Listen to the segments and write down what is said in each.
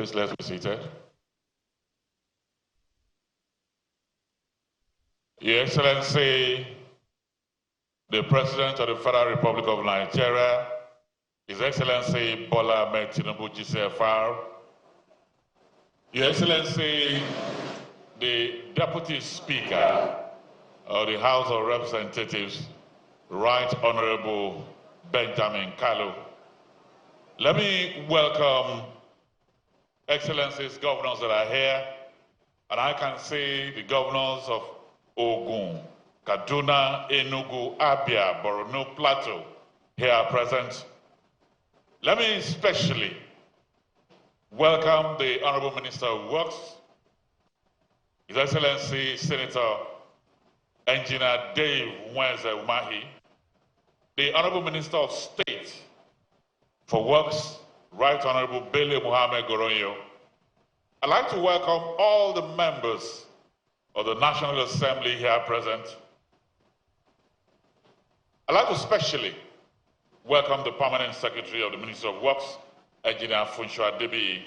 Please let's be seated. Your Excellency, the President of the Federal Republic of Nigeria, His Excellency Bola Tinubu GCFR, Your Excellency, the Deputy Speaker of the House of Representatives, Right Honorable Benjamin Kalu. Let me welcome Excellencies, governors that are here, and I can see the governors of Ogun, Kaduna, Enugu, Abia, Borno, Plateau here present. Let me especially welcome the Honorable Minister of Works, His Excellency Senator Engineer Dave Wenze Umahi, the Honorable Minister of State for Works, Right Honorable Bele Muhammad Goronyo. I'd like to welcome all the members of the National Assembly here present. I'd like to especially welcome the Permanent Secretary of the Ministry of Works, Engineer Funsho Adebiyi.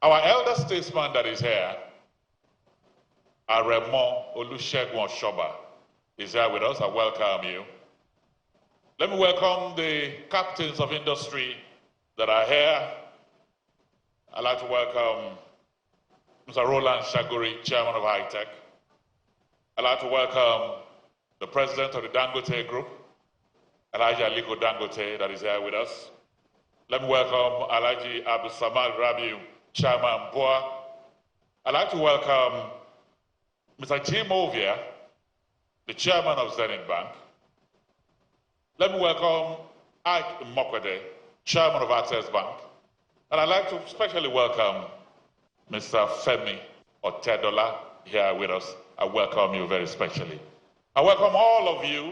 Our elder statesman that is here, Aremo Olusegun Oshoba, is here with us. I welcome you. Let me welcome the captains of industry that are here. I'd like to welcome Mr. Roland Shaguri, Chairman of High Tech. I'd like to welcome the President of the Dangote Group, Aliko Dangote, that is here with us. Let me welcome Adbulsamad Rabiu, Chairman BUA. I'd like to welcome Mr. Jim Ovia, the Chairman of Zenith Bank. Let me welcome Ike Mokwede, Chairman of Access Bank. And I'd like to especially welcome Mr. Femi Otedola here with us. I welcome you very specially. I welcome all of you,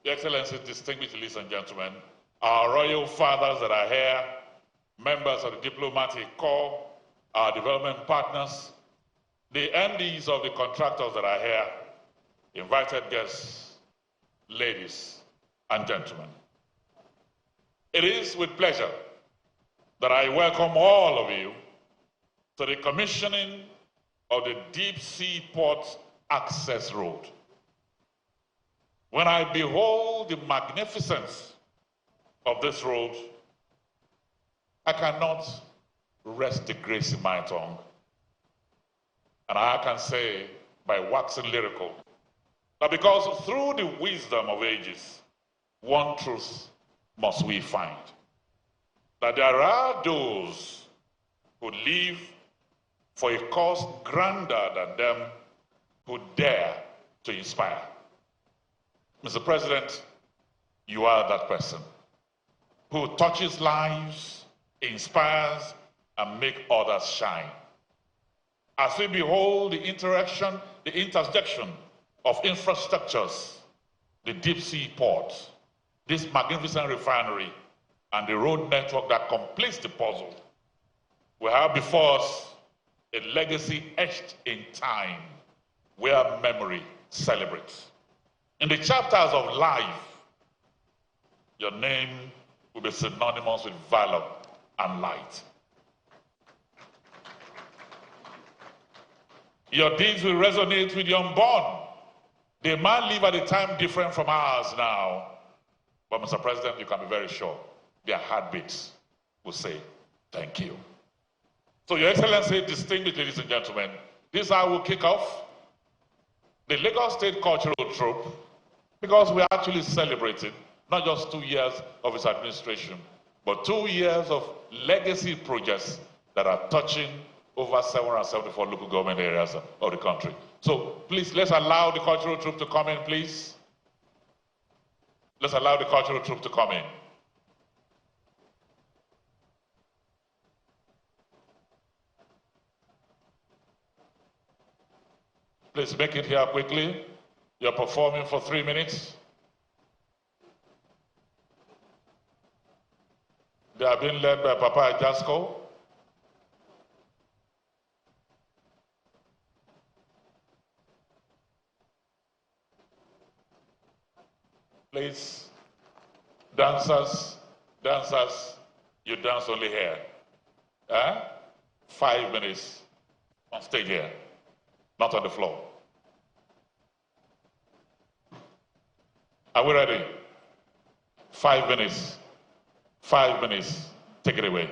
Your Excellencies, distinguished ladies and gentlemen, our royal fathers that are here, members of the diplomatic corps, our development partners, the MDs of the contractors that are here, invited guests, ladies and gentlemen. It is with pleasure that I welcome all of you to the commissioning of the Deep Sea Port Access Road. When I behold the magnificence of this road, I cannot rest the grace in my tongue. And I can say, by waxing lyrical, that because through the wisdom of ages, one truth must we find, that there are those who live for a cause grander than them, who dare to inspire. Mr. President, you are that person who touches lives, inspires, and makes others shine. As we behold the intersection of infrastructures, the Deep Sea Port, this magnificent refinery, and the road network that completes the puzzle, we have before us a legacy etched in time where memory celebrates. In the chapters of life, your name will be synonymous with valor and light. Your deeds will resonate with the unborn. They might live at a time different from ours now, but Mr. President, you can be very sure their heartbeats will say, thank you. So, Your Excellency, distinguished ladies and gentlemen, this is how we'll kick off the Lagos State Cultural Troupe, because we're actually celebrating not just 2 years of its administration, but 2 years of legacy projects that are touching over 774 local government areas of the country. So please, let's allow the cultural troupe to come in, please. Let's allow the cultural troupe to come in. Please make it here quickly. You're performing for 3 minutes. They are being led by Papa Jasko. Please, dancers, you dance only here. 5 minutes on stage here, not on the floor. Are we ready? 5 minutes. 5 minutes. Take it away.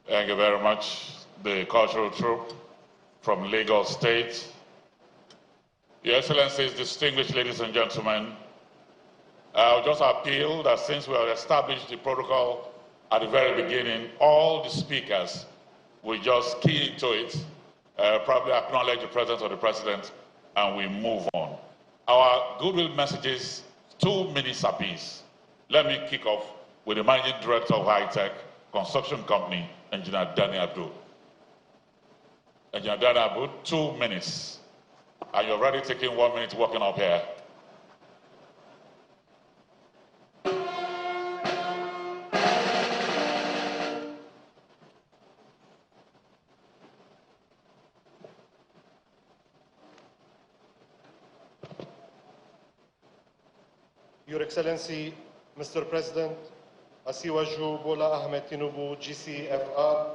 Thank you very much, the cultural troupe from Lagos State. Your Excellencies, distinguished ladies and gentlemen, I'll just appeal that since we have established the protocol at the very beginning, all the speakers will just key into it, probably acknowledge the presence of the President, and we move on. Our goodwill messages, 2 minutes apiece. Let me kick off with the Managing Director of High Tech Construction Company, Engineer Danny Abdul. Engineer Danny Abdul, 2 minutes. And you're already taking 1 minute walking up here. Your Excellency, Mr. President, Asiwaju Bola Tinubu, GCFR,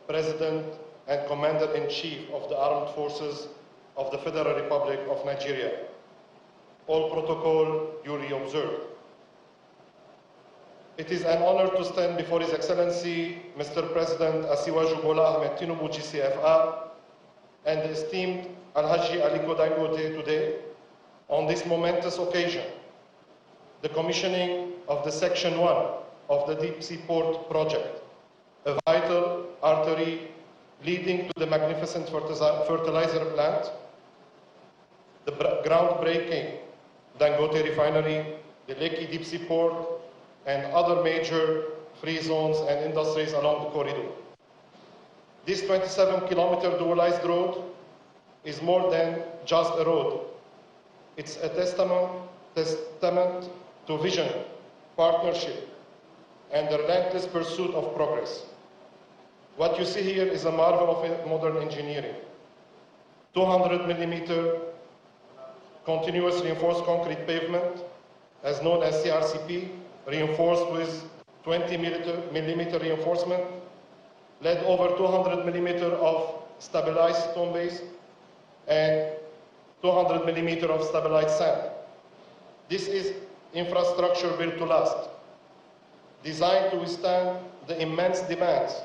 President and Commander-in-Chief of the Armed Forces of the Federal Republic of Nigeria. All protocol duly observed. It is an honor to stand before His Excellency, Mr. President Asiwaju Bola Tinubu, GCFR, and the esteemed Alhaji Aliko Dangote today on this momentous occasion, the commissioning of the Section 1 of the Deep Sea Port project, a vital artery leading to the magnificent fertilizer plant, the groundbreaking Dangote Refinery, the Lekki Deep Sea Port, and other major free zones and industries along the corridor. This 27-kilometer dualized road is more than just a road. It's a testament to vision, partnership, and the relentless pursuit of progress. What you see here is a marvel of modern engineering. 200-millimeter continuous reinforced concrete pavement, as known as CRCP, reinforced with 20-millimeter reinforcement, led over 200 millimeter of stabilized stone base and 200 millimeter of stabilized sand. This is infrastructure built to last, designed to withstand the immense demands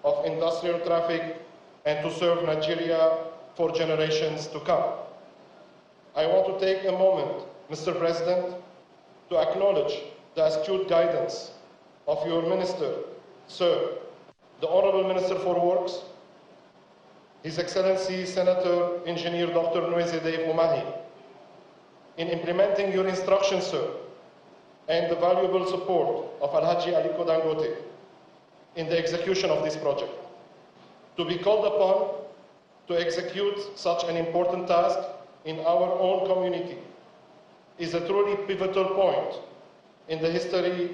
of industrial traffic and to serve Nigeria for generations to come. I want to take a moment, Mr. President, to acknowledge the astute guidance of your Minister, Sir, the Honorable Minister for Works, His Excellency Senator Engineer Dr. Nweze Umahi, in implementing your instructions, sir, and the valuable support of Alhaji Aliko Dangote in the execution of this project. To be called upon to execute such an important task in our own community is a truly pivotal point in the history.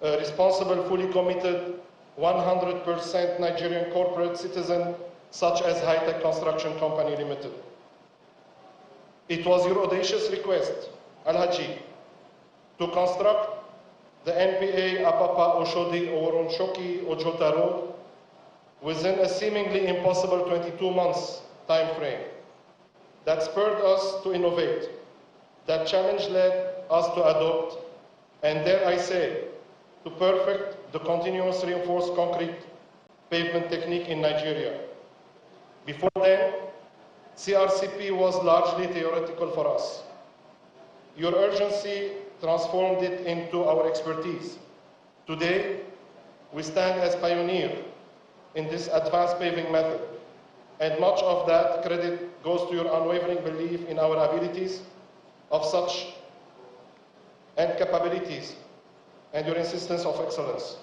A responsible, fully committed, 100% Nigerian corporate citizen such as High-Tech Construction Company Limited. It was your audacious request, Alhaji, to construct the NPA Apapa Oshodi Oronshoki Ojota Road within a seemingly impossible 22 months time frame. That spurred us to innovate. That challenge led us to adopt, and dare I say, to perfect the continuous reinforced concrete pavement technique in Nigeria. Before then, CRCP was largely theoretical for us. Your urgency transformed it into our expertise. Today, we stand as pioneer in this advanced paving method, and much of that credit goes to your unwavering belief in our abilities of such and capabilities and your insistence of excellence.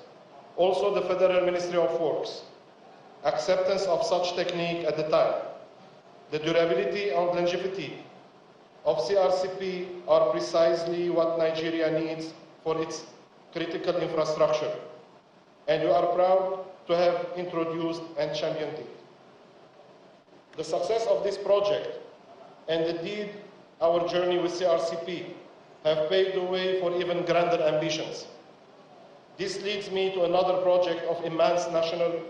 Also, the Federal Ministry of Works, acceptance of such technique at the time. The durability and longevity of CRCP are precisely what Nigeria needs for its critical infrastructure, and we are proud to have introduced and championed it. The success of this project and indeed our journey with CRCP have paved the way for even grander ambitions. This leads me to another project of immense national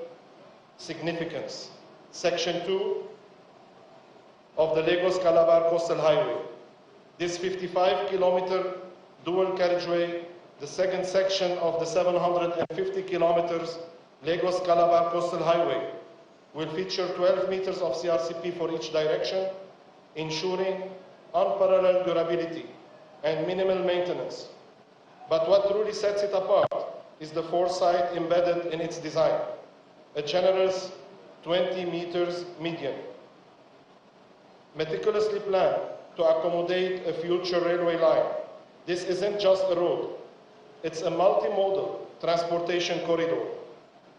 significance, Section 2 of the Lagos-Calabar Coastal Highway. This 55-kilometer dual carriageway, the second section of the 750 kilometers Lagos-Calabar Coastal Highway, will feature 12 meters of CRCP for each direction, ensuring unparalleled durability and minimal maintenance. But what truly sets it apart is the foresight embedded in its design, a generous 20 meters median, meticulously planned to accommodate a future railway line. This isn't just a road, it's a multimodal transportation corridor,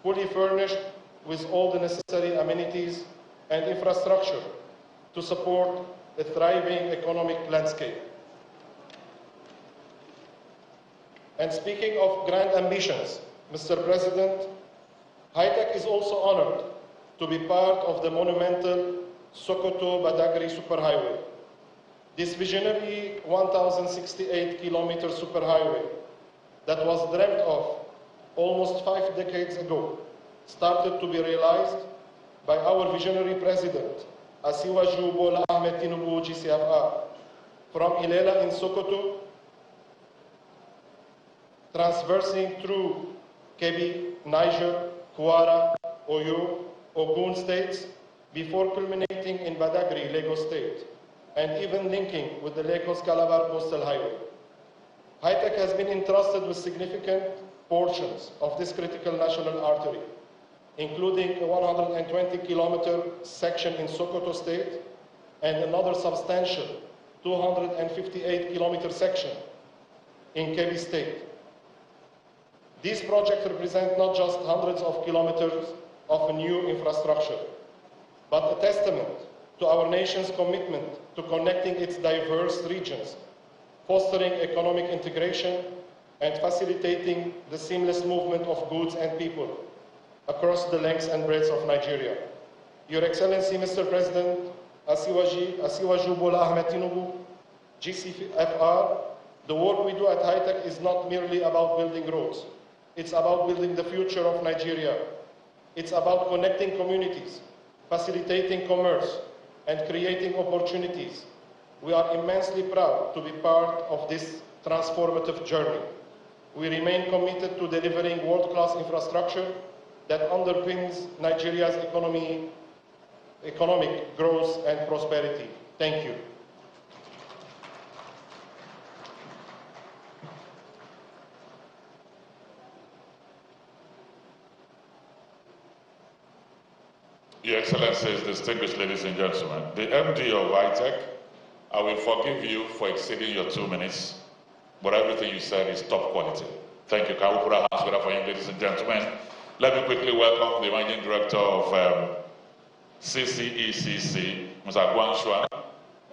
fully furnished with all the necessary amenities and infrastructure to support a thriving economic landscape. And speaking of grand ambitions, Mr. President, High-Tech is also honored to be part of the monumental Sokoto-Badagry Superhighway. This visionary 1,068-kilometer superhighway that was dreamt of almost 5 decades ago started to be realized by our visionary president, CEO Bola Tinubu GCFR, from Ilela in Sokoto, transversing through Kebbi, Niger, Kwara, Oyo, Ogun states, before culminating in Badagry, Lagos State, and even linking with the Lagos-Calabar Coastal Highway. HITEC has been entrusted with significant portions of this critical national artery, including a 120-kilometer section in Sokoto State and another substantial 258-kilometer section in Kebbi State. These projects represent not just hundreds of kilometers of new infrastructure, but a testament to our nation's commitment to connecting its diverse regions, fostering economic integration, and facilitating the seamless movement of goods and people across the length and breadth of Nigeria. Your Excellency, Mr. President, Asiwaju Bola Tinubu, GCFR, the work we do at HITEC is not merely about building roads. It's about building the future of Nigeria. It's about connecting communities, facilitating commerce, and creating opportunities. We are immensely proud to be part of this transformative journey. We remain committed to delivering world-class infrastructure that underpins Nigeria's economic growth and prosperity. Thank you. Your Excellencies, distinguished ladies and gentlemen, the MD of HITEC, I will forgive you for exceeding your 2 minutes, but everything you said is top quality. Thank you. Can we put our hands together for you, ladies and gentlemen? Let me quickly welcome the Managing Director of CCECC, Mr. Guangxuan,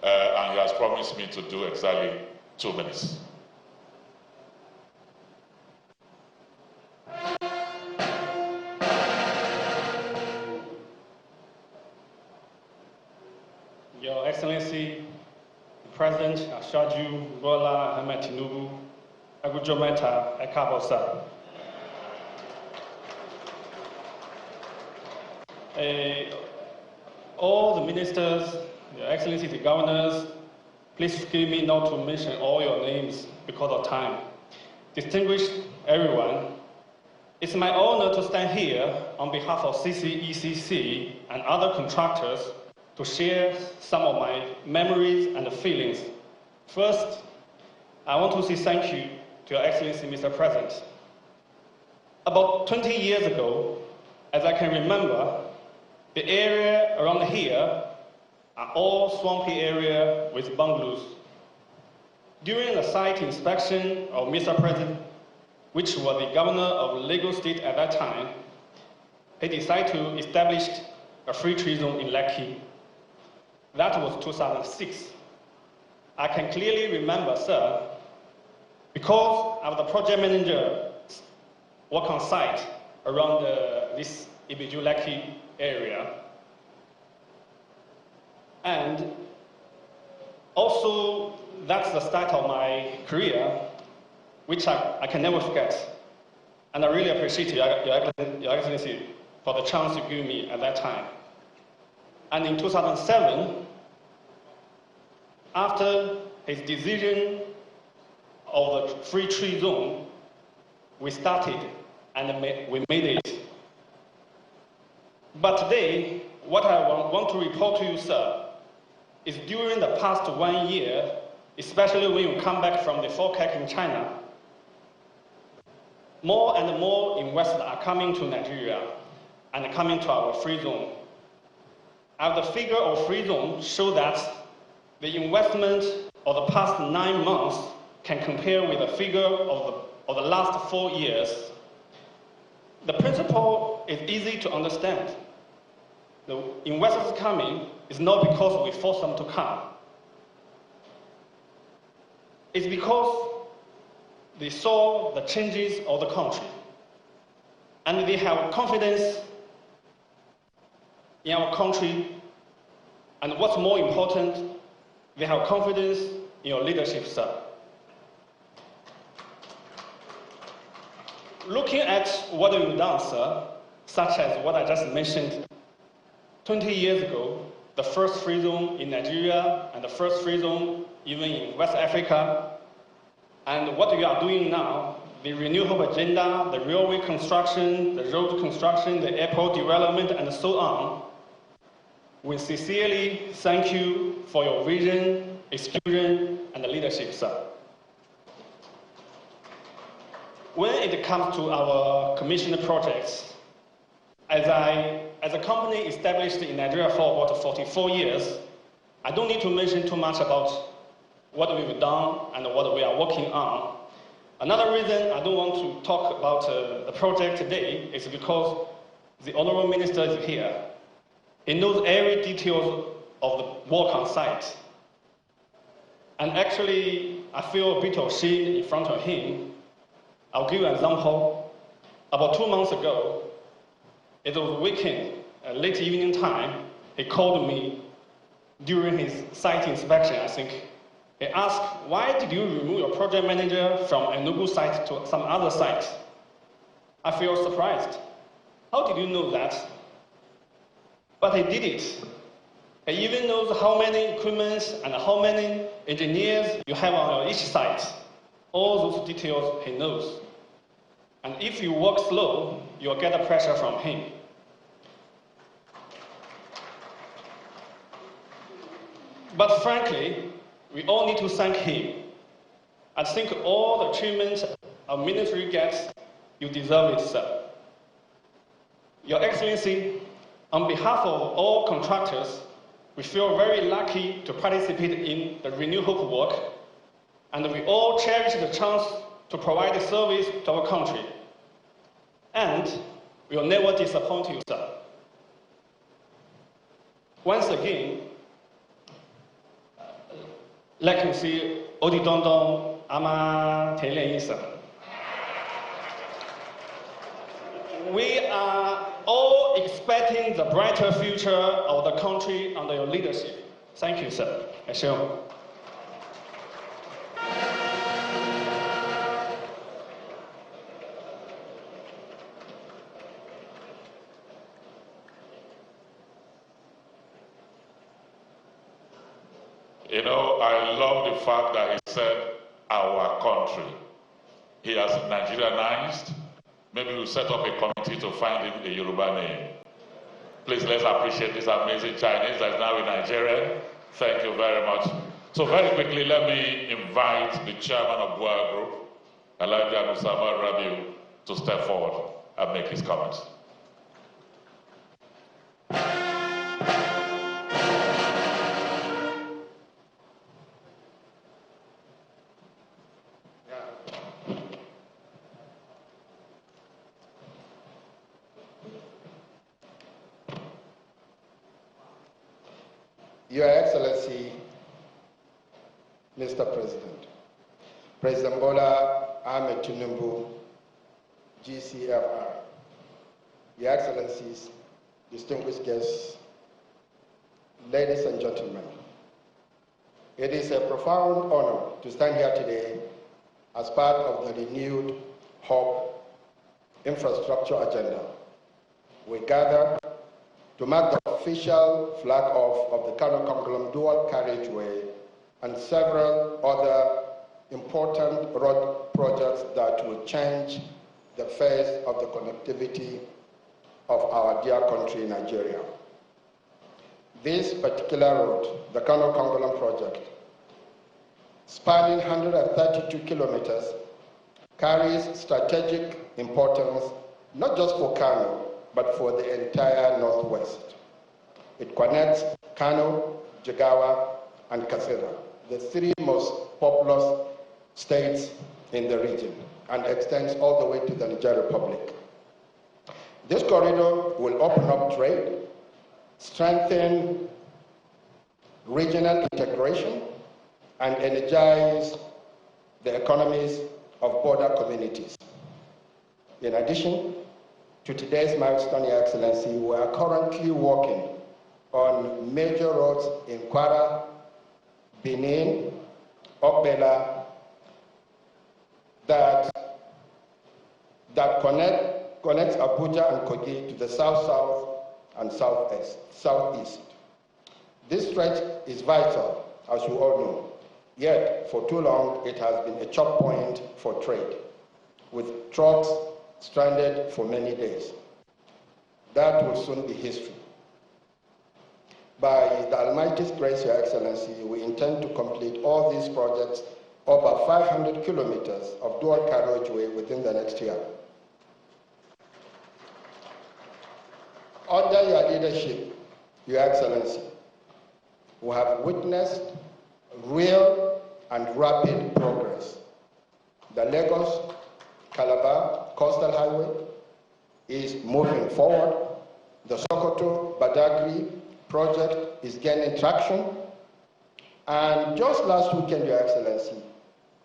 and he has promised me to do exactly 2 minutes. Your Excellency, President Asiwaju Bola Tinubu, Agujometa Ekabosa. All the ministers, Your Excellency, the governors, please forgive me not to mention all your names because of time. Distinguished everyone, it's my honor to stand here on behalf of CCECC and other contractors to share some of my memories and feelings. First, I want to say thank you to Your Excellency, Mr. President. About 20 years ago, as I can remember, the area around here are all swampy area with bungalows. During the site inspection of Mr. President, which was the governor of Lagos State at that time, he decided to establish a free trade zone in Lekki. That was 2006. I can clearly remember, sir, because I was the project manager work on site around this Ibiju-Lekki area. And also, that's the start of my career, which I can never forget. And I really appreciate Your Excellency for the chance you gave me at that time. And in 2007, after his decision of the free trade zone, we started and we made it. But today, what I want to report to you, sir, is during the past 1 year, especially when you come back from the forecast in China, more and more investors are coming to Nigeria and coming to our free zone. And the figure of free zone show that the investment of the past 9 months can compare with the figure of the last 4 years. The principle is easy to understand. The investors coming is not because we force them to come. It's because they saw the changes of the country and they have confidence in our country, and what's more important, they have confidence in your leadership, sir. Looking at what you've done, sir, such as what I just mentioned, 20 years ago, the first free zone in Nigeria and the first free zone even in West Africa, and what we are doing now, the renewable agenda, the railway construction, the road construction, the airport development, and so on, we sincerely thank you for your vision, execution, and leadership, sir. When it comes to our commissioned projects, as a company established in Nigeria for about 44 years, I don't need to mention too much about what we've done and what we are working on. Another reason I don't want to talk about the project today is because the Honorable Minister is here. He knows every detail of the work on site. And actually, I feel a bit of shame in front of him. I'll give you an example. About 2 months ago, it was weekend, late evening time, he called me during his site inspection, I think. He asked, why did you remove your project manager from Enugu site to some other site? I feel surprised. How did you know that? But he did it. He even knows how many equipment and how many engineers you have on each site. All those details he knows. And if you work slow, you'll get the pressure from him. But frankly, we all need to thank him. I think all the achievements our ministry gets, you deserve it, sir. Your Excellency, on behalf of all contractors, we feel very lucky to participate in the Renew Hope work, and we all cherish the chance to provide service to our country. And we will never disappoint you, sir. Once again, Lekki si Odidondon ama Tele Isa. We are all expecting the brighter future of the country under your leadership. Thank you, sir. Sure. You know, I love the fact that he said our country. He has Nigerianized. Maybe we'll set up a committee to find him a Yoruba name. Please, let's appreciate this amazing Chinese that is now in Nigeria. Thank you very much. So very quickly, let me invite the chairman of BUA Group, Adbulsamad Rabiu, to step forward and make his comments. Your Excellency, Mr. President, President Bola Tinubu, GCFR, Your Excellencies, distinguished guests, ladies and gentlemen, it is a profound honor to stand here today as part of the renewed Hope infrastructure agenda. We gather to mark the official flag off of the Kalu dual carriageway and several other important road projects that will change the face of the connectivity of our dear country, Nigeria. This particular road, the Kalu project, spanning 132 kilometers, carries strategic importance not just for Kano, but for the entire Northwest. It connects Kano, Jigawa, and Katsina, the three most populous states in the region, and extends all the way to the Niger Republic. This corridor will open up trade, strengthen regional integration, and energize the economies of border communities. In addition to today's milestone, Your Excellency, we are currently working on major roads in Kwara, Benin, Okbela, that connects Abuja and Kogi to the south-south and southeast. This stretch is vital, as you all know, yet for too long it has been a choke point for trade, with trucks stranded for many days. That will soon be history. By the Almighty's grace, Your Excellency, we intend to complete all these projects over 500 kilometers of dual carriageway within the next year. Under your leadership, Your Excellency, we have witnessed real and rapid progress. The Lagos-Calabar Coastal Highway is moving forward. The Sokoto-Badagry project is gaining traction. And just last weekend, Your Excellency,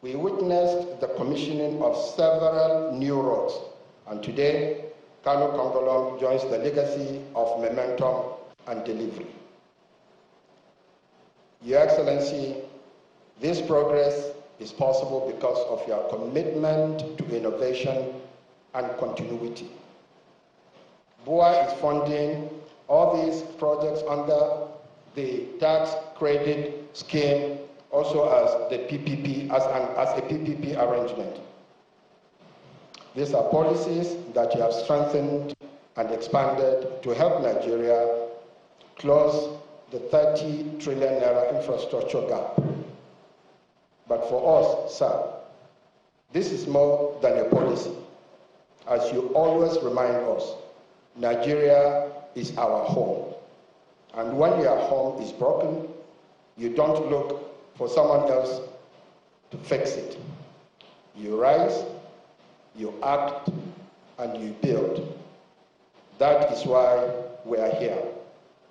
we witnessed the commissioning of several new roads. And today, Kalu Kongolom joins the legacy of momentum and delivery. Your Excellency, this progress is possible because of your commitment to innovation and continuity. BUA is funding all these projects under the tax credit scheme, also as the PPP, as a PPP arrangement. These are policies that you have strengthened and expanded to help Nigeria close the 30 trillion naira infrastructure gap. But for us, sir, this is more than a policy. As you always remind us, Nigeria is our home. And when your home is broken, you don't look for someone else to fix it. You rise, you act, and you build. That is why we are here.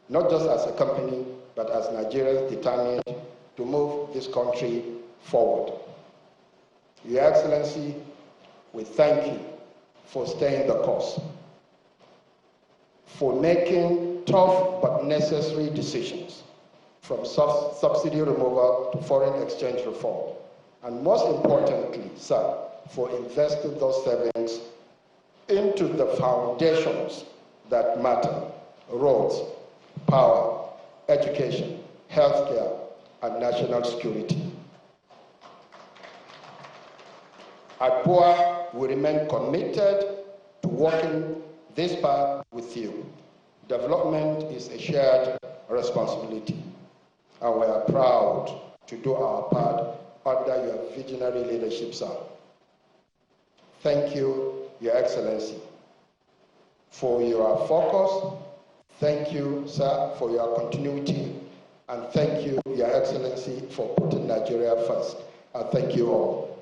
Not just as a company, but as Nigerians determined to move this country forward. Your Excellency, we thank you for staying the course, for making tough but necessary decisions, from subsidy removal to foreign exchange reform, and most importantly, sir, for investing those savings into the foundations that matter: roads, power, education, healthcare, and national security. At BUA, we remain committed to walking this path with you. Development is a shared responsibility, and we are proud to do our part under your visionary leadership, sir. Thank you, Your Excellency, for your focus. Thank you, sir, for your continuity. And thank you, Your Excellency, for putting Nigeria first. And thank you all.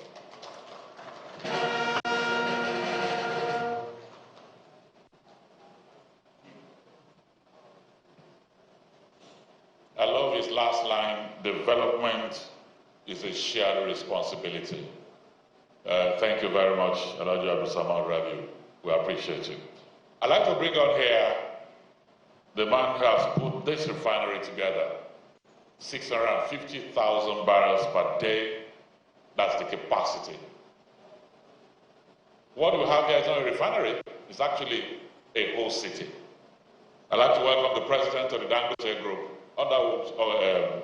I love his last line: development is a shared responsibility. Thank you very much, Adbulsamad Rabiu. We appreciate you. I'd like to bring on here the man who has put this refinery together. 650,000 barrels per day, that's the capacity. What we have here is not a refinery, it's actually a whole city. I'd like to welcome the president of the Dangote Group. Under whose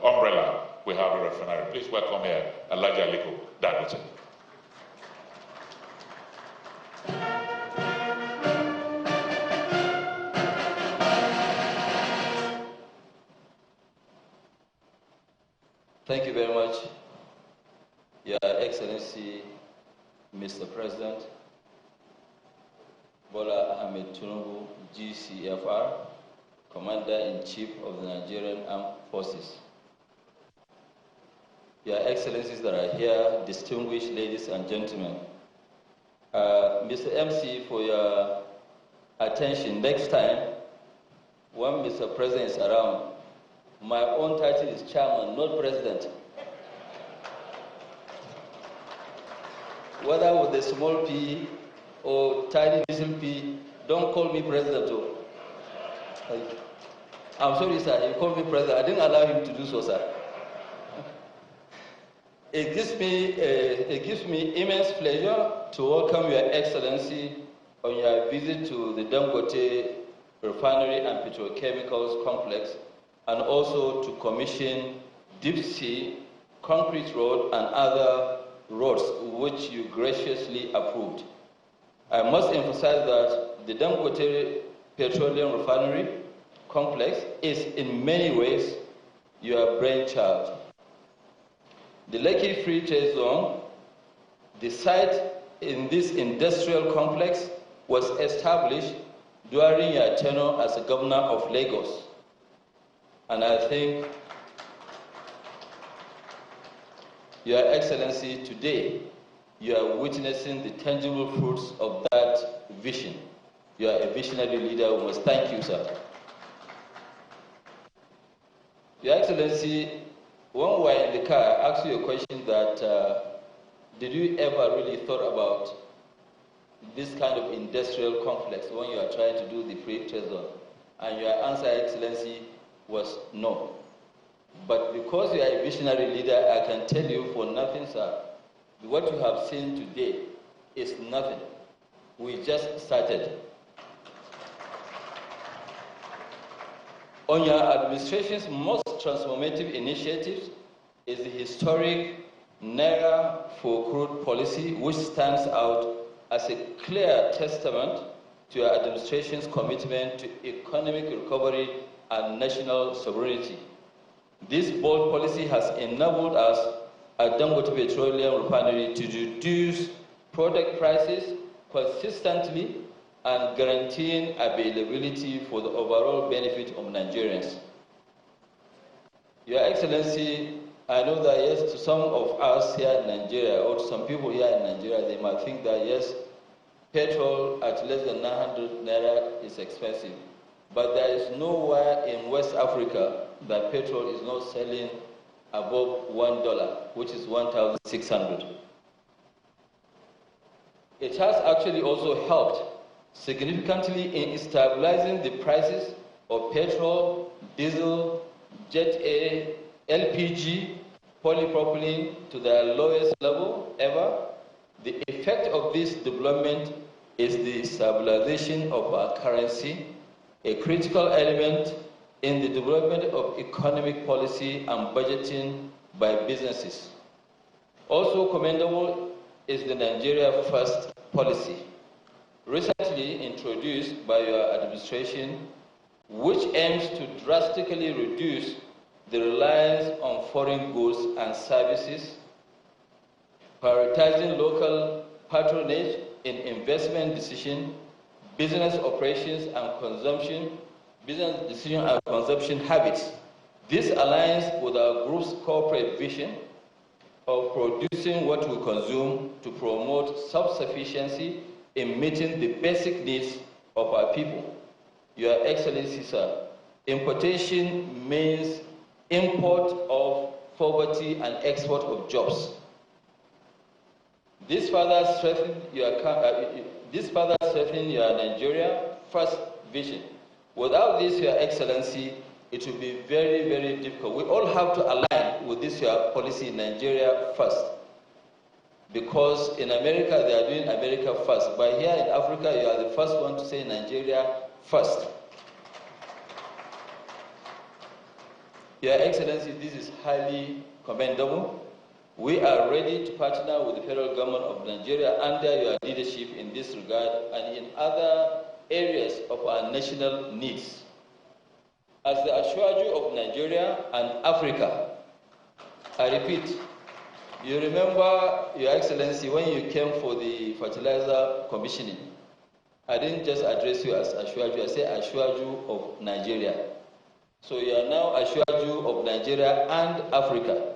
umbrella we have a refinery. Please welcome here Aliko Dangote. Thank you very much, Your Excellency, Mr. President, Bola Tinubu, GCFR, Commander-in-Chief of the Nigerian Armed Forces. Your Excellencies that are here, distinguished ladies and gentlemen, Mr. MC, for your attention. Next time, when Mr. President is around, my own title is Chairman, not President. Whether with a small p or tiny little p, don't call me President. I'm sorry, sir, you called me President. I didn't allow him to do so, sir. It gives me immense pleasure to welcome Your Excellency on your visit to the Dangote Refinery and Petrochemicals Complex, and also to commission Deep Sea Concrete Road and other roads which you graciously approved. I must emphasize that the Dangote Petroleum Refinery Complex is in many ways your brainchild. The Lekki Free Trade Zone, the site in this industrial complex, was established during your tenure as a governor of Lagos. And I think, Your Excellency, today you are witnessing the tangible fruits of that vision. You are a visionary leader. We must thank you, sir. Your Excellency, when we were in the car, I asked you a question that, did you ever really thought about this kind of industrial complex when you are trying to do the free trade zone? And your answer, Excellency, was no. But because you are a visionary leader, I can tell you for nothing, sir, what you have seen today is nothing. We just started. On your administration's most transformative initiatives is the historic Naira for Crude policy, which stands out as a clear testament to your administration's commitment to economic recovery and national sovereignty. This bold policy has enabled us at Dangote Petroleum Refinery to reduce product prices consistently and guaranteeing availability for the overall benefit of Nigerians. Your Excellency, I know that yes, to some of us here in Nigeria, or to some people here in Nigeria, they might think that yes, petrol at less than 900 naira is expensive. But there is nowhere in West Africa that petrol is not selling above $1, which is 1,600. It has actually also helped significantly in stabilizing the prices of petrol, diesel, jet A, LPG, polypropylene to their lowest level ever. The effect of this development is the stabilization of our currency, a critical element in the development of economic policy and budgeting by businesses. Also commendable is the Nigeria First policy, recently introduced by your administration, which aims to drastically reduce the reliance on foreign goods and services, prioritizing local patronage in investment decision, business operations and consumption, business decision and consumption habits. This aligns with our group's corporate vision of producing what we consume to promote self-sufficiency in meeting the basic needs of our people. Your Excellency, sir, importation means import of poverty and export of jobs. This further strengthens your Nigeria First vision. Without this, Your Excellency, it will be very, very difficult. We all have to align with this your policy in Nigeria First. Because in America, they are doing America first. But here in Africa, you are the first one to say Nigeria first. Your Excellency, this is highly commendable. We are ready to partner with the federal government of Nigeria under your leadership in this regard and in other areas of our national needs. As the Ashwaju of Nigeria and Africa, I repeat, you remember, Your Excellency, when you came for the fertilizer commissioning, I didn't just address you as Ashwaju, I said Ashwaju of Nigeria. So you are now Ashwaju of Nigeria and Africa.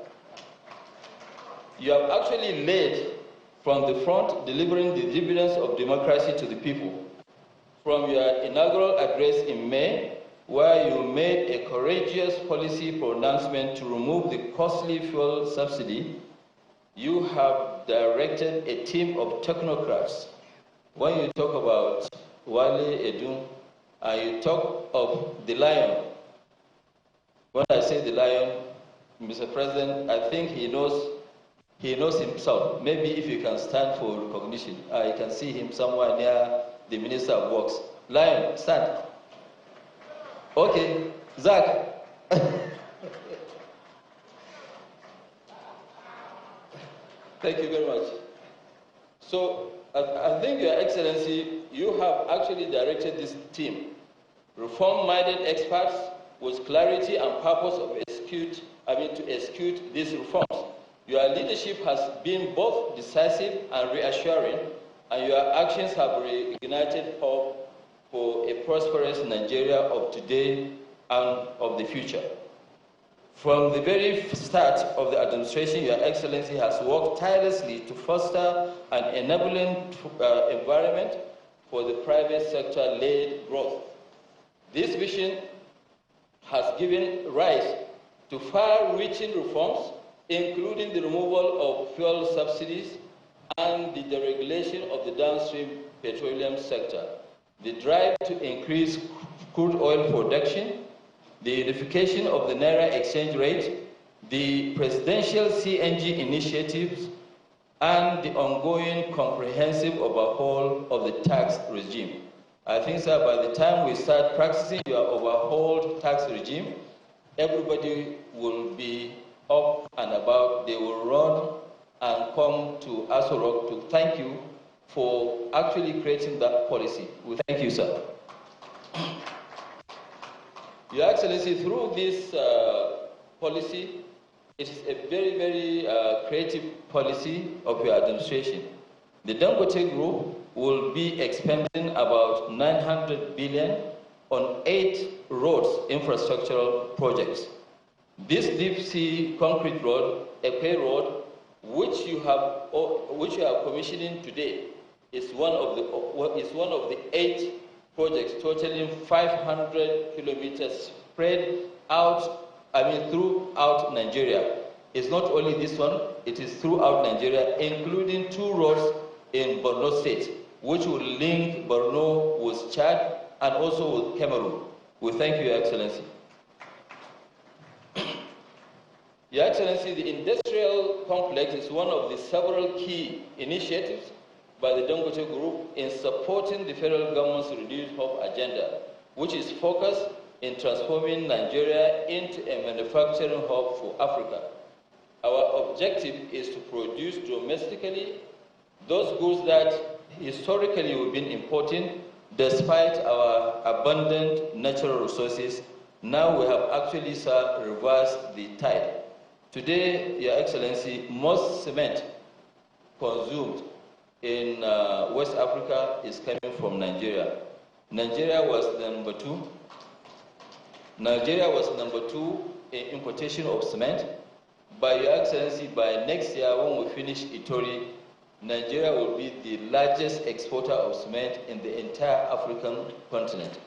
You have actually led from the front, delivering the dividends of democracy to the people. From your inaugural address in May, where you made a courageous policy pronouncement to remove the costly fuel subsidy, you have directed a team of technocrats. When you talk about Wale Edun, and you talk of the lion, when I say the lion, Mr. President, I think he knows He knows himself. Maybe if you can stand for recognition, I can see him somewhere near the Minister of Works. Lion, stand. Okay, Zach. Thank you very much. So, I think, Your Excellency, you have actually directed this team, reform-minded experts with clarity and purpose to execute these reforms. Your leadership has been both decisive and reassuring, and your actions have reignited hope for a prosperous Nigeria of today and of the future. From the very start of the administration, Your Excellency has worked tirelessly to foster an enabling environment for the private sector-led growth. This vision has given rise to far-reaching reforms, including the removal of fuel subsidies and the deregulation of the downstream petroleum sector, the drive to increase crude oil production, the unification of the Naira exchange rate, the presidential CNG initiatives, and the ongoing comprehensive overhaul of the tax regime. I think, sir, by the time we start practicing your overhauled tax regime, everybody will be up and about. They will run and come to Aso Rock to thank you for actually creating that policy. We thank you, sir. Your Excellency, through this policy, it is a very, very creative policy of your administration. The Dangote Group will be expending about 900 billion on 8 roads infrastructural projects. This deep sea concrete road, Ekwe Road, which you are commissioning today, is one of the 8 projects totaling 500 kilometers spread out, throughout Nigeria. It's not only this one, it is throughout Nigeria, including 2 roads in Borno State, which will link Borno with Chad and also with Cameroon. We thank you, Your Excellency. Your Excellency, the industrial complex is one of the several key initiatives by the Dangote Group in supporting the federal government's reduced hope agenda, which is focused in transforming Nigeria into a manufacturing hub for Africa. Our objective is to produce domestically those goods that historically we've been importing despite our abundant natural resources. Now we have actually, sir, reversed the tide. Today, Your Excellency, most cement consumed in West Africa is coming from Nigeria. Nigeria was number 2. Nigeria was number 2 in importation of cement. By Your Excellency, by next year when we finish Itori, Nigeria will be the largest exporter of cement in the entire African continent.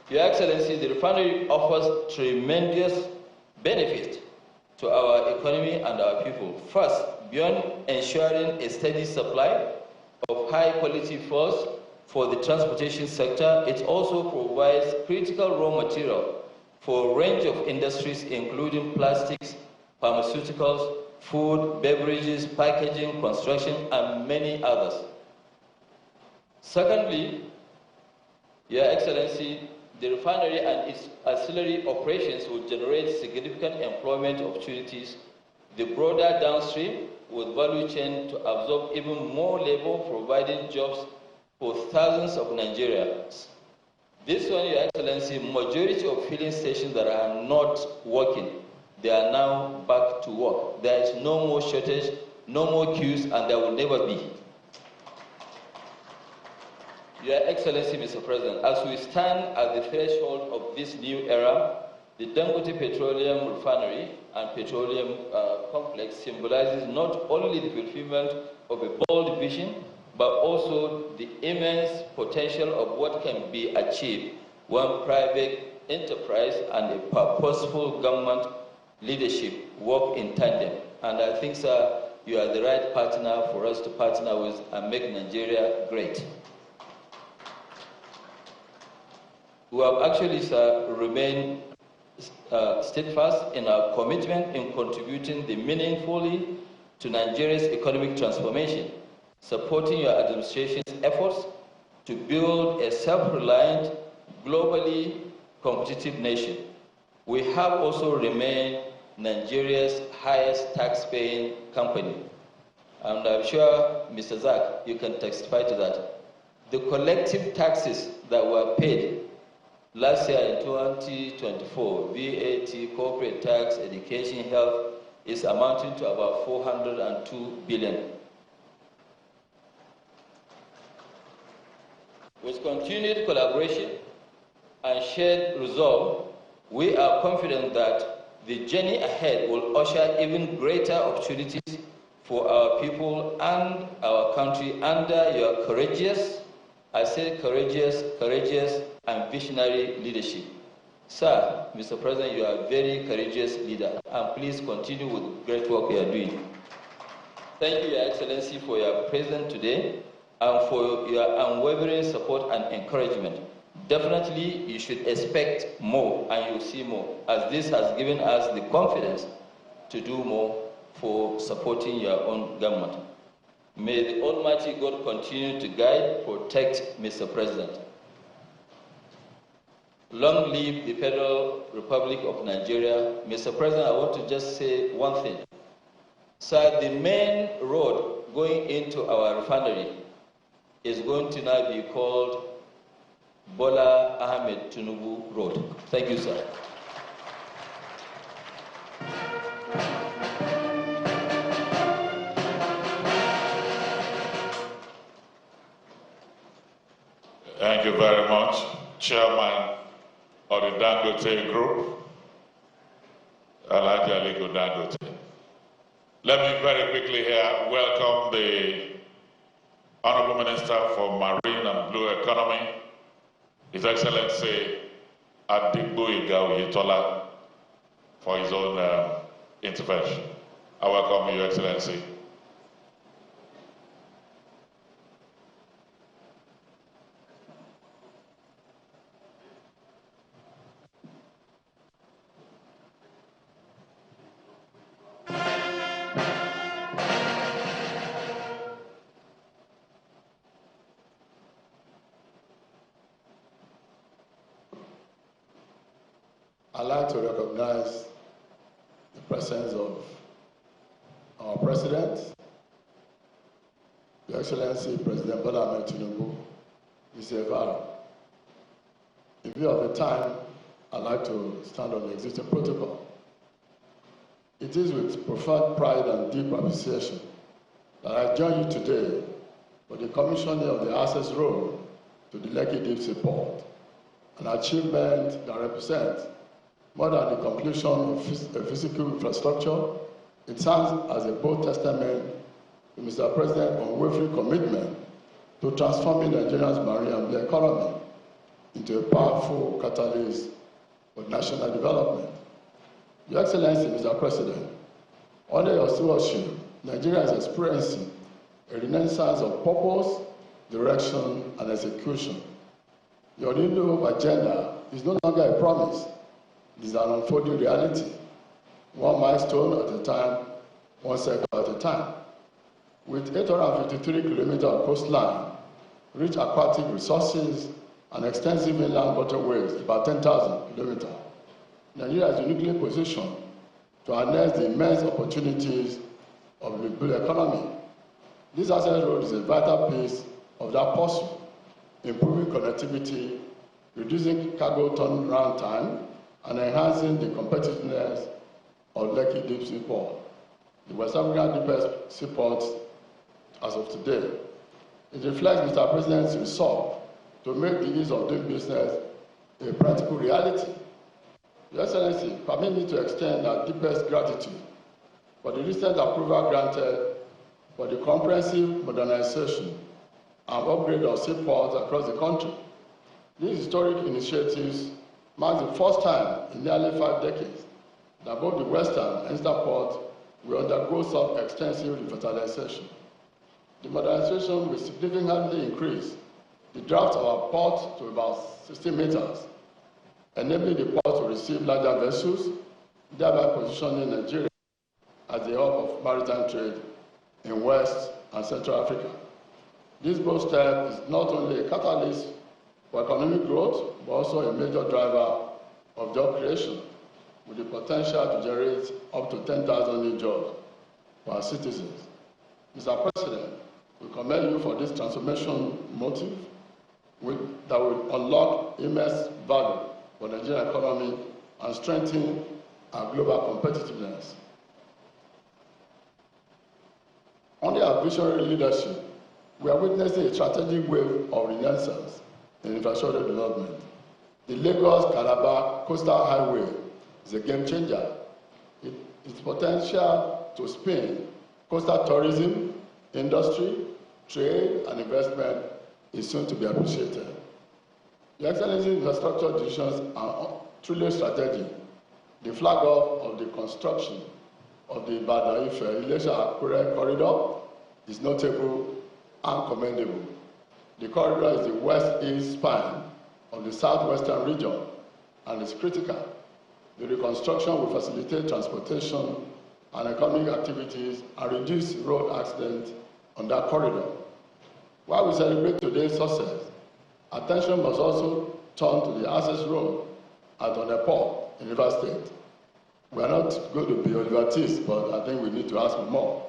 Your Excellency, the refinery offers tremendous benefits to our economy and our people. First, beyond ensuring a steady supply of high-quality fuels for the transportation sector, it also provides critical raw material for a range of industries, including plastics, pharmaceuticals, food, beverages, packaging, construction, and many others. Secondly, Your Excellency, the refinery and its ancillary operations will generate significant employment opportunities. The broader downstream with value chain to absorb even more labor, providing jobs for thousands of Nigerians. This one, Your Excellency, majority of filling stations that are not working, they are now back to work. There is no more shortage, no more queues, and there will never be. Your Excellency, Mr. President, as we stand at the threshold of this new era, the Dangote Petroleum Refinery and Petroleum Complex symbolizes not only the fulfillment of a bold vision, but also the immense potential of what can be achieved when private enterprise and a purposeful government leadership work in tandem. And I think, sir, you are the right partner for us to partner with and make Nigeria great. We have actually, sir, remained steadfast in our commitment in contributing meaningfully to Nigeria's economic transformation, supporting your administration's efforts to build a self-reliant, globally competitive nation. We have also remained Nigeria's highest tax-paying company. And I'm sure, Mr. Zak, you can testify to that. The collective taxes that were paid last year in 2024, VAT, corporate tax, education, health, is amounting to about 402 billion. With continued collaboration and shared resolve, we are confident that the journey ahead will usher even greater opportunities for our people and our country under your courageous, I say courageous and visionary leadership. Sir, Mr. President, you are a very courageous leader, and please continue with the great work you are doing. Thank you, Your Excellency, for your presence today and for your unwavering support and encouragement. Definitely, you should expect more, and you'll see more, as this has given us the confidence to do more for supporting your own government. May the Almighty God continue to guide, protect Mr. President. Long live the Federal Republic of Nigeria. Mr. President, I want to just say one thing. Sir, the main road going into our refinery is going to now be called Bola Tinubu Road. Thank you, sir. Thank you very much, Chairman of the Dangote Group, Aliko Dangote. Let me very quickly here welcome the Honorable Minister for Marine and Blue Economy, His Excellency Adbulsamad for his own intervention. I welcome you, Your Excellency. I'd like to recognize the presence of our President, Your Excellency President Bola Tinubu, CFR. In view of the time, I'd like to stand on the existing protocol. It is with profound pride and deep appreciation that I join you today for the commissioning of the access road to the Lekki Deep Sea Port, an achievement that represents more than the completion of physical infrastructure. It serves as a bold testament to Mr. President's unwavering commitment to transforming Nigeria's marine and blue economy into a powerful catalyst for national development. Your Excellency, Mr. President, under your stewardship, Nigeria is experiencing a renaissance of purpose, direction, and execution. Your renewed agenda is no longer a promise. It is an unfolding reality, one milestone at a time, one sector at a time. With 853 kilometers of coastline, rich aquatic resources, and extensive inland waterways, about 10,000 kilometers, Nigeria is uniquely positioned to harness the immense opportunities of the blue economy. This access road is a vital piece of that pursuit, improving connectivity, reducing cargo turnaround time, and enhancing the competitiveness of Lekki Deep Sea Port, the West African deepest seaport as of today. It reflects Mr. President's resolve to make the ease of doing business a practical reality. Your Excellency, permit me to extend our deepest gratitude for the recent approval granted for the comprehensive modernization and upgrade of seaports across the country. These historic initiatives mark the first time in nearly 5 decades that both the Western and Eastern ports will undergo some extensive revitalization. The modernization will significantly increase the draft of our port to about 60 meters, enabling the port to receive larger vessels, thereby positioning Nigeria as the hub of maritime trade in West and Central Africa. This bold step is not only a catalyst for economic growth, but also a major driver of job creation, with the potential to generate up to 10,000 new jobs for our citizens. Mr. President, we commend you for this transformation motive that will unlock immense value for the Nigerian economy and strengthen our global competitiveness. Under our visionary leadership, we are witnessing a strategic wave of renaissance in infrastructure development. The Lagos-Calabar Coastal Highway is a game changer. Its potential to spin coastal tourism, industry, trade, and investment is soon to be appreciated. Your Excellency, infrastructure decisions are truly strategic. The flag off of the construction of the Ibadan-Ife-Ilesha-Akure corridor is notable and commendable. The corridor is the west-east spine of the southwestern region and is critical. The reconstruction will facilitate transportation and economic activities and reduce road accidents on that corridor. While we celebrate today's success, attention must also turn to the access road at Oneport in Rivers State. We are not going to be Oliver-Tees, but I think we need to ask for more.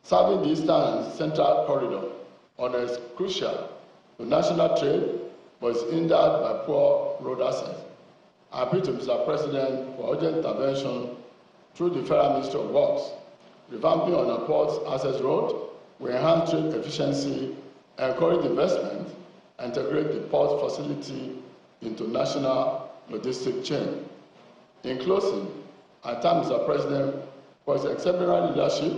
Serving the eastern and central corridor is crucial to national trade, but is hindered by poor road access. I appeal to Mr. President for urgent intervention through the Federal Ministry of Works. Revamping on a port's access road will enhance trade efficiency, encourage investment, and integrate the port facility into national logistic chain. In closing, I thank Mr. President for his exceptional leadership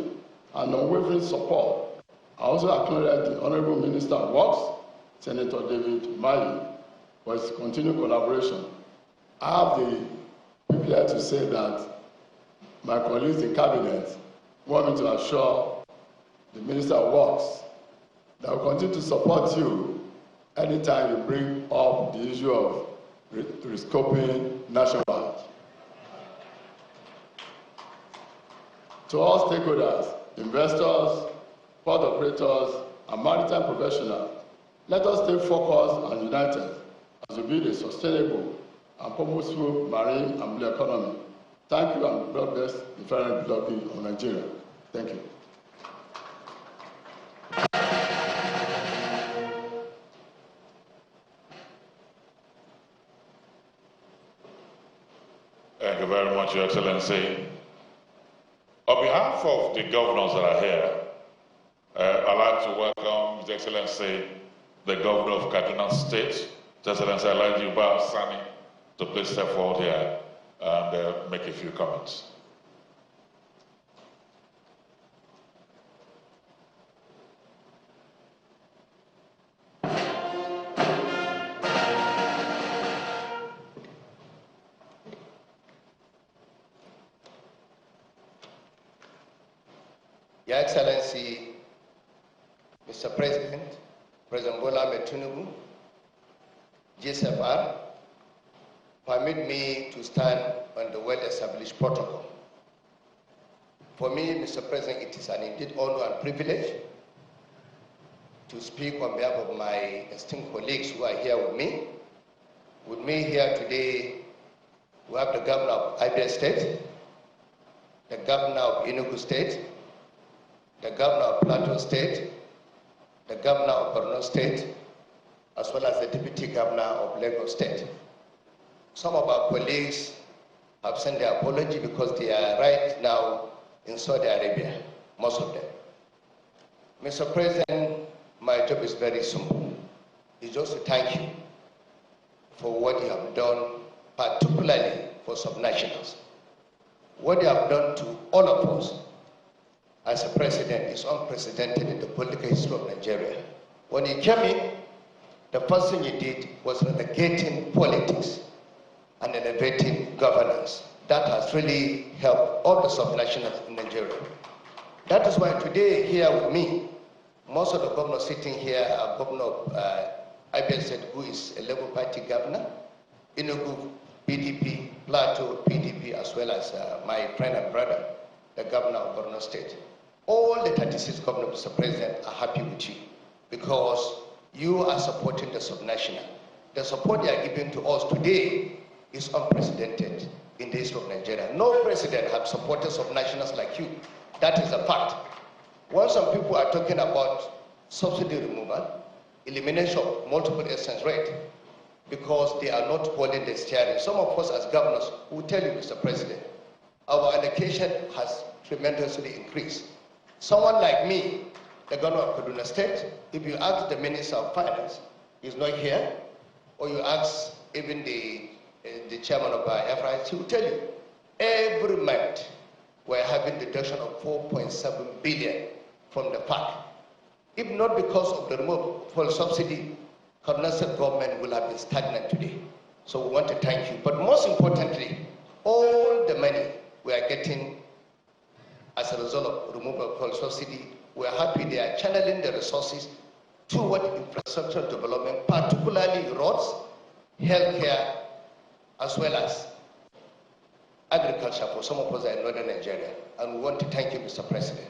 and unwavering support. I also acknowledge the Honorable Minister of Works, Senator David Mali, for his continued collaboration. I have the privilege to say that my colleagues in Cabinet want me to assure the Minister of Works that I will continue to support you anytime you bring up the issue of rescoping nationwide. To all stakeholders, investors, port operators, and maritime professionals, let us stay focused and united as we build a sustainable and purposeful marine and blue economy. Thank you, and God bless the Federal Republic of Nigeria. Thank you. Thank you very much, Your Excellency. On behalf of the governors that are here, I'd like to welcome His Excellency, the Governor of Kaduna State, His Excellency Aliko Dangote, to please step forward here and make a few comments. Your Excellency, Mr. President, President Bola Tinubu, GSFR, permit me to stand on the well-established protocol. For me, Mr. President, it is an indeed honor and privilege to speak on behalf of my esteemed colleagues who are here with me. With me here today, we have the Governor of Abia State, the Governor of Enugu State, the Governor of Plateau State, the Governor of Borno State, as well as the Deputy Governor of Lagos State. Some of our colleagues have sent their apology because they are right now in Saudi Arabia, most of them. Mr. President, my job is very simple. It's just to thank you for what you have done, particularly for subnationals. What you have done to all of us as a president is unprecedented in the political history of Nigeria. When you came in, the first thing you did was relegating politics and elevating governance. That has really helped all the subnationals in Nigeria. That is why today here with me, most of the governors sitting here are governors of Abia State, who is a Labour Party governor, Enugu PDP, Plateau PDP, as well as my friend and brother, the governor of Borno State. All the 36 governors, Mr. President, are happy with you because you are supporting the subnational. The support they are giving to us today is unprecedented in the history of Nigeria. No president has supported subnationals like you. That is a fact. When some people are talking about subsidy removal, elimination of multiple exchange rate, because they are not holding the steering. Some of us as governors will tell you, Mr. President, our allocation has tremendously increased. Someone like me, the governor of Kaduna State, if you ask the Minister of Finance, he's not here, or you ask even the chairman of FRI, he will tell you, every month we're having a deduction of 4.7 billion from the park. If not because of the removal fuel subsidy, Kaduna State government will have been stagnant today. So we want to thank you. But most importantly, all the money we are getting as a result of removal of fuel subsidy, we are happy they are channeling the resources toward infrastructure development, particularly roads, healthcare, as well as agriculture for some of us in northern Nigeria. And we want to thank you, Mr. President.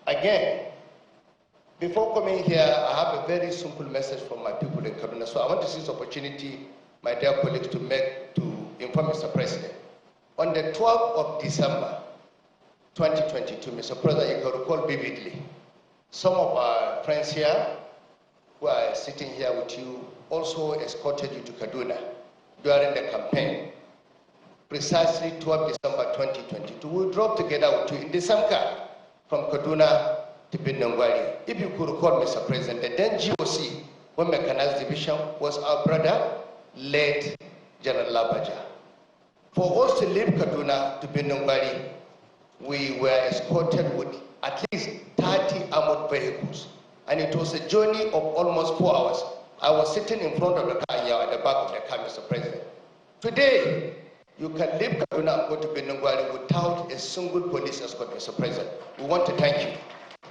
Again, before coming here, I have a very simple message from my people in Kaduna. So I want to seize this opportunity, my dear colleagues, to inform Mr. President. On the 12th of December, 2022, Mr. President, you can recall vividly, some of our friends here who are sitting here with you also escorted you to Kaduna during the campaign. Precisely 12 December 2022, we drove together with you in the same car from Kaduna to Benangwari. If you could recall, Mr. President, the then GOC, when Mechanized Division, was our brother, late General Labaja. For us to leave Kaduna to Benangwari, we were escorted with at least 30 armored vehicles. And it was a journey of almost 4 hours. I was sitting in front of the car here at the back of the car, Mr. President. Today, you can leave Kaduna and go to Benangwari without a single police escort, Mr. President. We want to thank you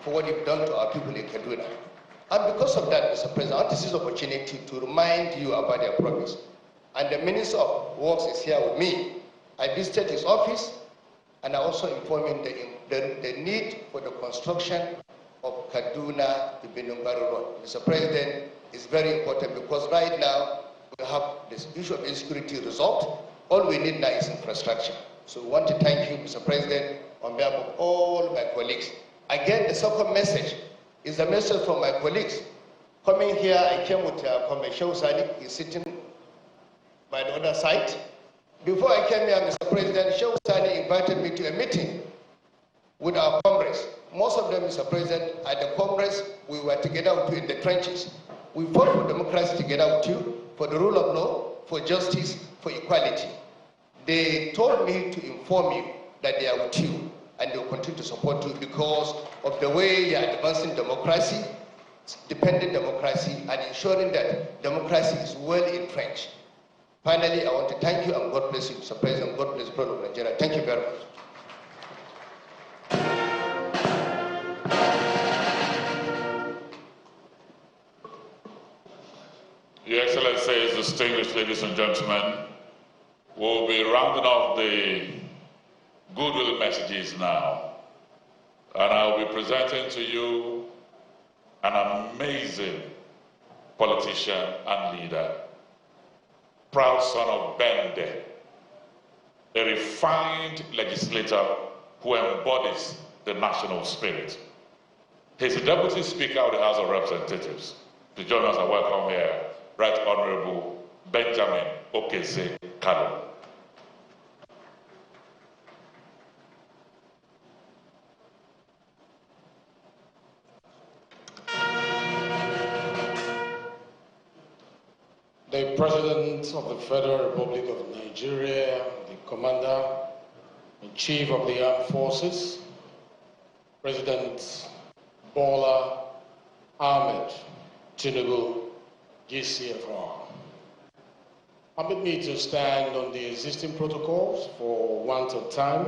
for what you've done to our people in Kaduna. And because of that, Mr. President, I want to seize this opportunity to remind you about their promise. And the Minister of Works is here with me. I visited his office, and I also informed him the need for the construction of Kaduna to Benangwari Road. Mr. President, is very important because right now we have this issue of insecurity resolved. All we need now is infrastructure. So we want to thank you, Mr. President, on behalf of all my colleagues. Again, the second message is a message from my colleagues. Coming here, I came with Commissioner Sani. He's sitting by the other side. Before I came here, Mr. President, Shehu Sani invited me to a meeting with our comrades. Most of them, Mr. President, at the Congress, we were together with you in the trenches. We fought for democracy together with you, for the rule of law, for justice, for equality. They told me to inform you that they are with you and they will continue to support you because of the way you are advancing democracy, dependent democracy, and ensuring that democracy is well entrenched. Finally, I want to thank you and God bless you, Mr. President. God bless the people of Nigeria. Thank you very much. Your Excellencies, distinguished ladies and gentlemen, we'll be rounding off the goodwill messages now. And I'll be presenting to you an amazing politician and leader, proud son of Bende, a refined legislator who embodies the national spirit. He's the Deputy Speaker of the House of Representatives. To join us, I welcome here Right Honorable Benjamin Okeze Kalu. The President of the Federal Republic of Nigeria, the Commander-in-Chief of the Armed Forces, President Bola Tinubu, GCFR. Permit me to stand on the existing protocols for want of time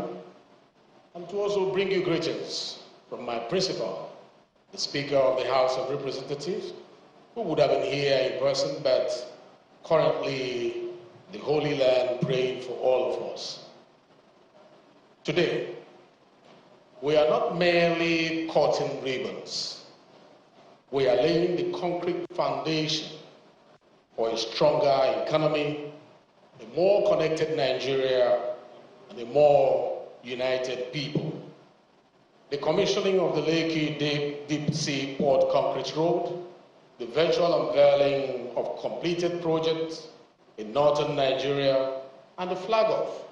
and to also bring you greetings from my principal, the Speaker of the House of Representatives, who would have been here in person, but currently the Holy Land praying for all of us. Today, we are not merely cutting ribbons. We are laying the concrete foundation for a stronger economy, a more connected Nigeria, and a more united people. The commissioning of the Lekki Deep Sea Port concrete road, the virtual unveiling of completed projects in northern Nigeria, and the flag off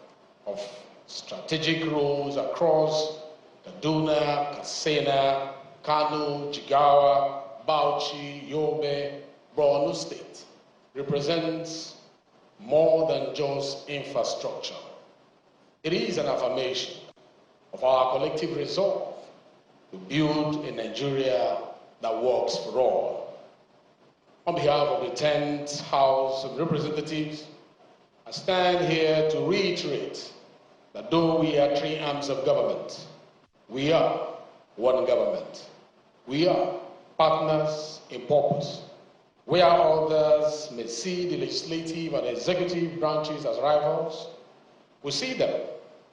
of strategic roads across Kaduna, Katsina, Kalu, Jigawa, Bauchi, Yobe, Borno State represents more than just infrastructure. It is an affirmation of our collective resolve to build a Nigeria that works for all. On behalf of the 10th House of Representatives, I stand here to reiterate that though we are three arms of government, we are one government. We are partners in purpose. Where others may see the legislative and executive branches as rivals, we see them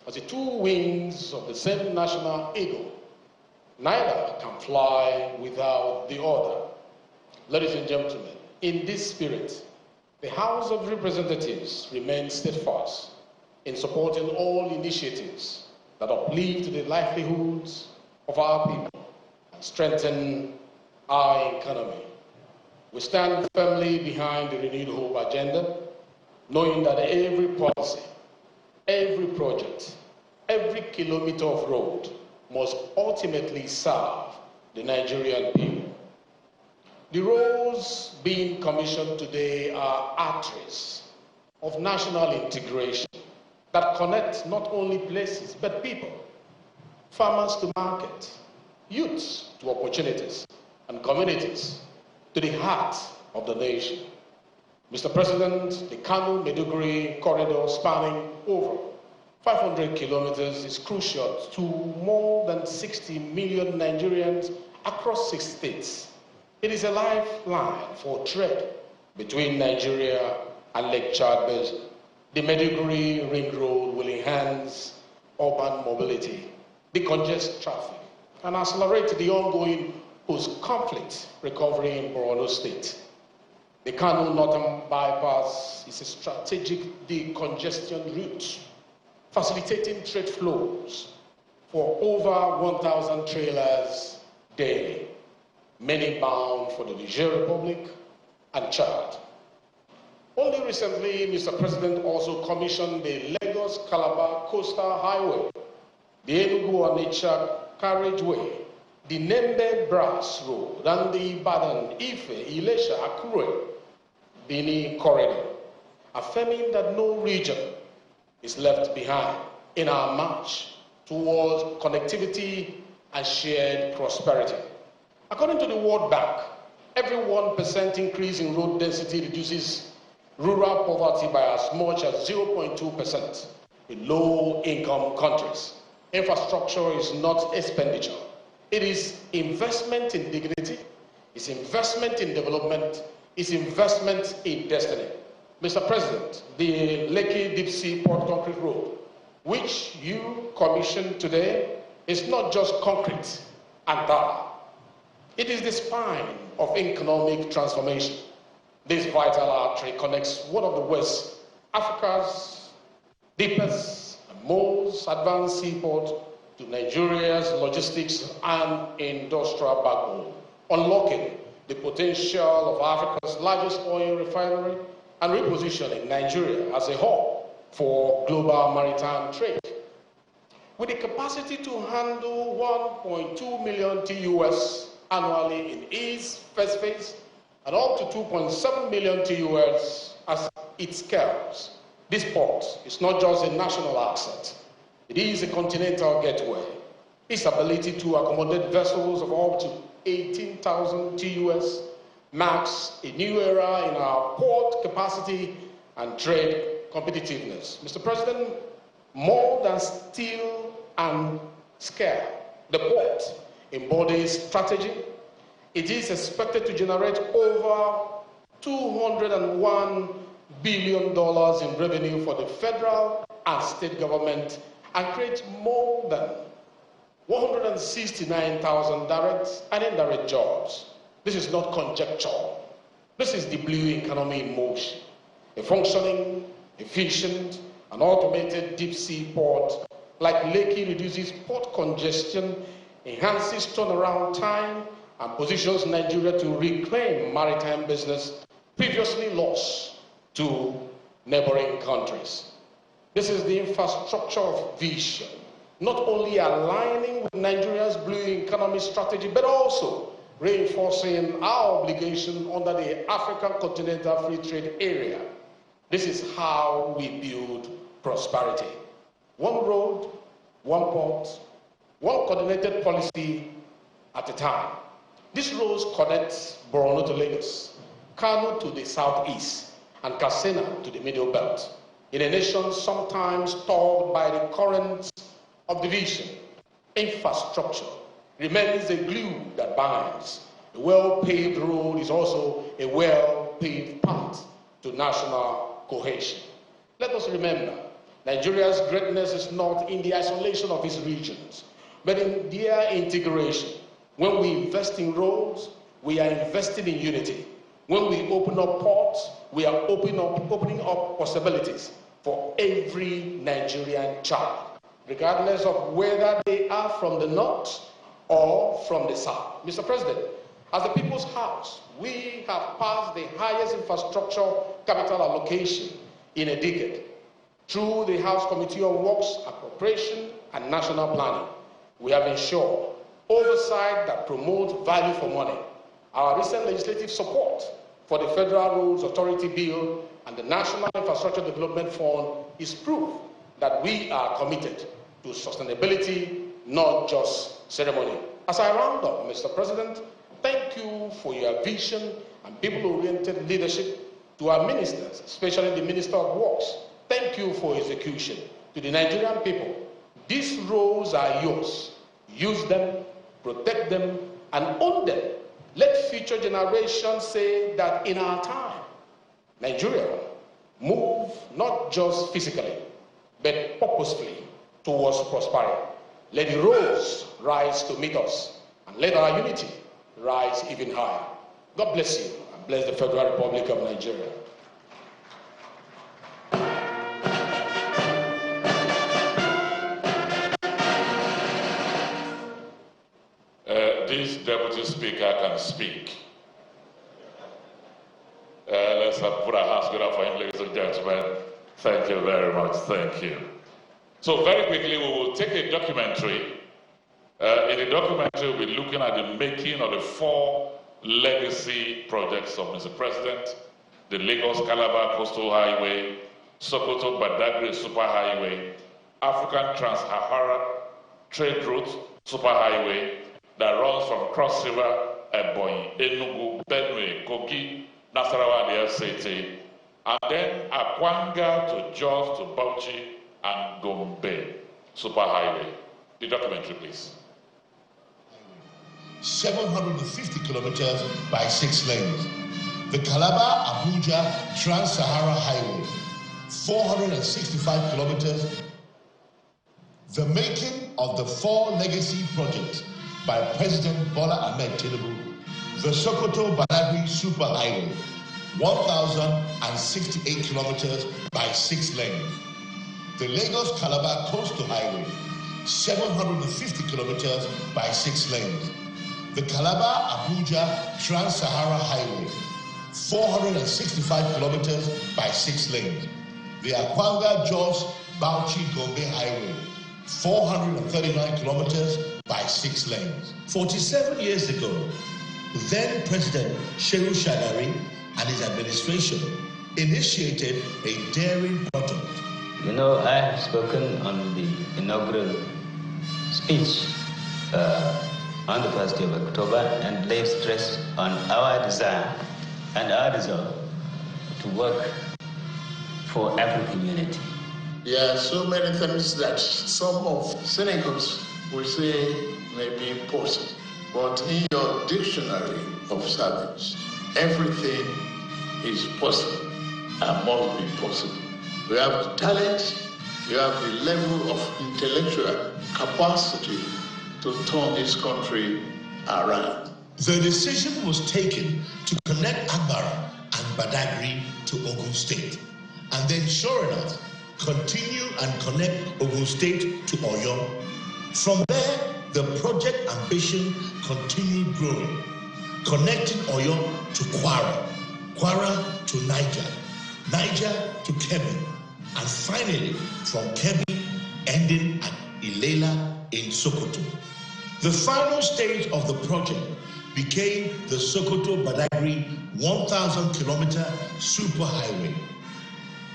as the two wings of the same national eagle. Neither can fly without the other. Ladies and gentlemen, in this spirit, the House of Representatives remains steadfast in supporting all initiatives that uplift the livelihoods of our people and strengthen our economy. We stand firmly behind the Renewed Hope agenda, knowing that every policy, every project, every kilometer of road must ultimately serve the Nigerian people. The roads being commissioned today are arteries of national integration that connect not only places but people, farmers to market, youths to opportunities, and communities to the heart of the nation. Mr. President, the Kano-Maiduguri corridor spanning over 500 kilometers is crucial to more than 60 million Nigerians across 6 states. It is a lifeline for trade between Nigeria and Lake Chad Basin. The Maiduguri Ring Road will enhance urban mobility, decongest traffic, and accelerate the ongoing post-conflict recovery in Borno State. The Kano Northern Bypass is a strategic decongestion route, facilitating trade flows for over 1,000 trailers daily, many bound for the Niger Republic and Chad. Only recently, Mr. President also commissioned the Lagos-Calabar Coastal Highway, the Enugu-Onitsha Carriageway, the Nembe Brass Road, and the Ibadan, Ife, Ilesha, Akure, Bini corridor, affirming that no region is left behind in our march towards connectivity and shared prosperity. According to the World Bank, every 1% increase in road density reduces rural poverty by as much as 0.2% in low-income countries. Infrastructure is not expenditure. It is investment in dignity, it's investment in development, it's investment in destiny. Mr. President, the Lekki Deep Sea Port concrete road, which you commissioned today, is not just concrete and tar. It is the spine of economic transformation. This vital artery connects one of the West Africa's deepest and most advanced seaport to Nigeria's logistics and industrial backbone, unlocking the potential of Africa's largest oil refinery and repositioning Nigeria as a hub for global maritime trade. With the capacity to handle 1.2 million TUS annually in its first phase and up to 2.7 million TUS as it scales, this port is not just a national asset. It is a continental gateway. Its ability to accommodate vessels of up to 18,000 TUS marks a new era in our port capacity and trade competitiveness. Mr. President, more than steel and scale, the port embodies strategy, It is expected to generate over $201 billion in revenue for the federal and state government and create more than 169,000 direct and indirect jobs. This is not conjecture. This is the blue economy in motion. A functioning, efficient, and automated deep sea port like Lekki reduces port congestion, enhances turnaround time, and positions Nigeria to reclaim maritime business previously lost to neighboring countries. This is the infrastructure of vision, not only aligning with Nigeria's blue economy strategy, but also reinforcing our obligation under the African Continental Free Trade Area. This is how we build prosperity. One road, one port, one coordinated policy at a time. This road connects Borno to Lagos, Kalu to the southeast, and Katsina to the middle belt. In a nation sometimes stalled by the currents of division, infrastructure remains a glue that binds. A well-paved road is also a well-paved path to national cohesion. Let us remember, Nigeria's greatness is not in the isolation of its regions, but in their integration. When we invest in roads, we are investing in unity. When we open up ports, we are opening up possibilities for every Nigerian child, regardless of whether they are from the north or from the south. Mr. President, as the People's House, we have passed the highest infrastructure capital allocation in a decade through the House Committee on Works, Appropriation, and National Planning. We have ensured oversight that promotes value for money. Our recent legislative support for the Federal Roads Authority Bill and the National Infrastructure Development Fund is proof that we are committed to sustainability, not just ceremony. As I round up, Mr. President, thank you for your vision and people-oriented leadership. To our ministers, especially the Minister of Works, thank you for execution. To the Nigerian people, these roads are yours. Use them, protect them, and own them. Let future generations say that in our time, Nigeria moved not just physically, but purposefully towards prosperity. Let the roads rise to meet us, and let our unity rise even higher. God bless you, and bless the Federal Republic of Nigeria. This Deputy Speaker can speak. Let's put our hands together for him, ladies and gentlemen. Thank you very much. Thank you. So very quickly, we will take a documentary. In the documentary, we'll be looking at the making of the 4 legacy projects of Mr. President: the Lagos-Calabar Coastal Highway, Sokoto-Badagry Superhighway, African Trans-Sahara Trade Route Superhighway that runs from Cross River, Ebonyi, Enugu, Benue, Kogi, Nasarawa, and the FCT, and then Akwanga to Jos to Bauchi and Gombe Superhighway. The documentary, please. 750 kilometers by 6 lanes. The Calabar-Abuja Trans-Sahara Highway, 465 kilometers. The making of the 4 legacy projects by President Bola Tinubu. The Sokoto-Badagry Superhighway, 1,068 kilometers by 6 lanes. The Lagos-Calabar Coastal Highway, 750 kilometers by 6 lanes. The Calabar-Abuja Trans-Sahara Highway, 465 kilometers by 6 lanes. The Akwanga-Jos Bauchi-Gombe Highway, 439 kilometers by 6 lanes. 47 years ago, then President Shehu Shagari and his administration initiated a daring project. You know, I have spoken on the inaugural speech on the 1st day of October and laid stress on our desire and our resolve to work for African unity. There are so many things that some of cynicals will say may be impossible. But in your dictionary of service, everything is possible and must be possible. We have the talent, we have the level of intellectual capacity to turn this country around. The decision was taken to connect Agbara and Badagry to Ogun State, and then sure enough, continue and connect Ogun State to Oyo. From there, the project ambition continued growing, connecting Oyo to Kwara, Kwara to Niger, Niger to Kebbi, and finally from Kebbi ending at Ilela in Sokoto. The final stage of the project became the Sokoto-Badagry 1,000-kilometer superhighway.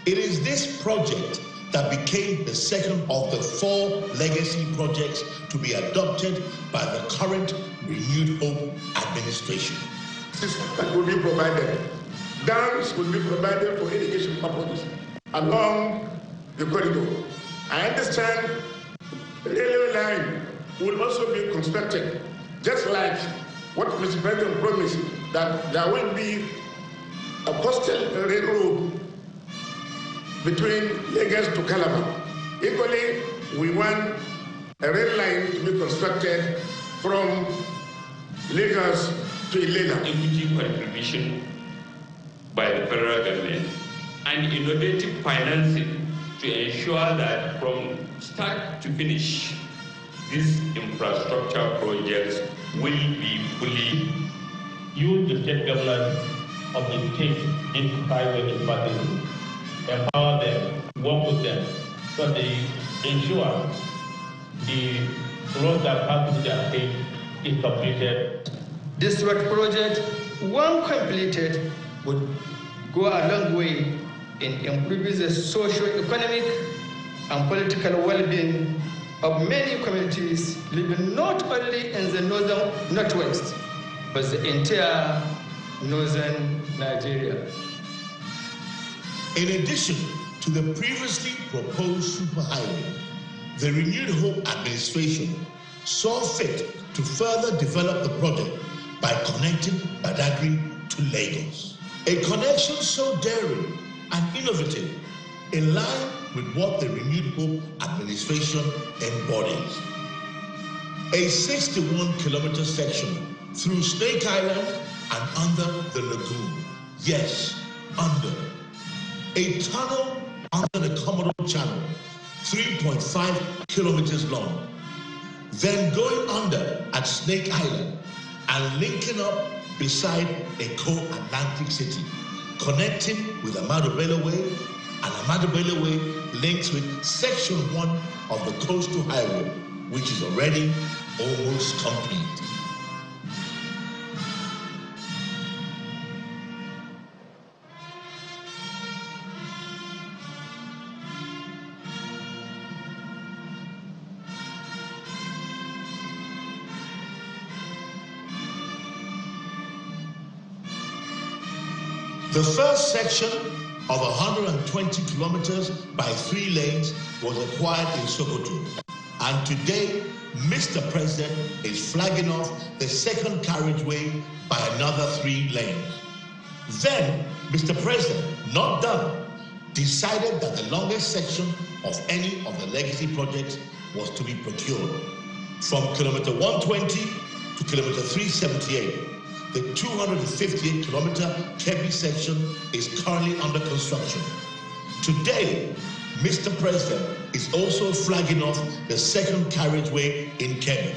It is this project that became the second of the 4 legacy projects to be adopted by the current Renewed Hope administration. Systems that will be provided. Dams will be provided for irrigation purposes along the corridor. I understand the railway line will also be constructed, just like what Mr. President promised, that there will be a coastal railroad between Lagos to Calabar. Equally, we want a rail line to be constructed from Lagos to Ilela. Equity contribution by the federal government and innovative financing to ensure that from start to finish, these infrastructure projects will be fully use the state government of the state into highway department, empower them, work with them, so they ensure the road that passes their state is completed. This road project, when completed, would go a long way in improving the socio-economic and political well-being of many communities living not only in the northwest, but the entire northern Nigeria. In addition to the previously proposed superhighway, the Renewed Hope administration saw fit to further develop the project by connecting Badagry to Lagos. A connection so daring and innovative, in line with what the Renewed Hope administration embodies. A 61-kilometer section through Snake Island and under the lagoon. Yes, under. A tunnel under the Commodore Channel, 3.5 kilometers long. Then going under at Snake Island and linking up beside a co-Atlantic city, connecting with Ahmadu Bello Way, and Ahmadu Bello Way links with Section 1 of the Coastal Highway, which is already almost complete. The first section of 120 kilometers by 3 lanes was acquired in Sokoto. And today, Mr. President is flagging off the second carriageway by another 3 lanes. Then, Mr. President, not done, decided that the longest section of any of the legacy projects was to be procured. From kilometer 120 to kilometer 378. The 258-kilometer Kebbi section is currently under construction. Today, Mr. President is also flagging off the second carriageway in Kebbi.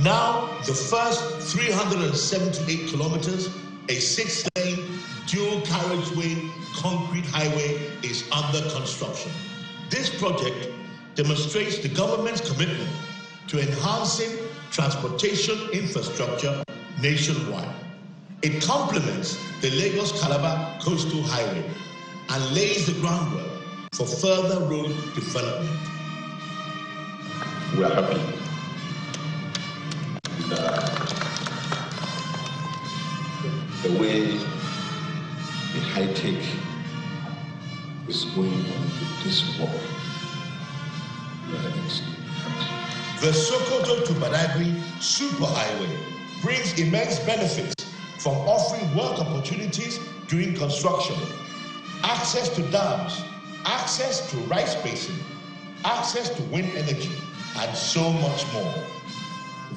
Now, the first 378 kilometers, a 6-lane dual carriageway concrete highway is under construction. This project demonstrates the government's commitment to enhancing transportation infrastructure nationwide. It complements the Lagos-Calabar Coastal Highway and lays the groundwork for further road development. We are happy the way the high tech is going on with this work. The Sokoto to Badagry Superhighway brings immense benefits from offering work opportunities during construction, access to dams, access to rice basin, access to wind energy, and so much more.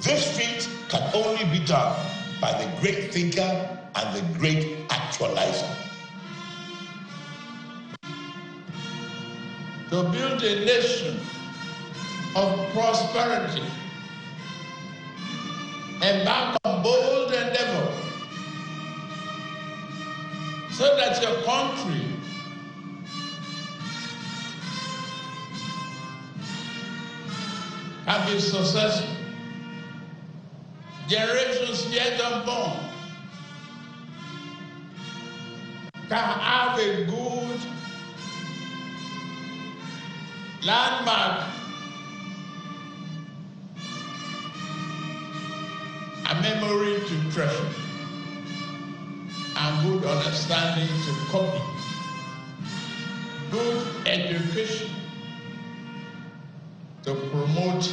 This feat can only be done by the great thinker and the great actualizer. To build a nation of prosperity, embark on bold endeavor so that your country can be successful. Generations yet unborn can have a good landmark and memory to treasure and good understanding to copy, good education to promote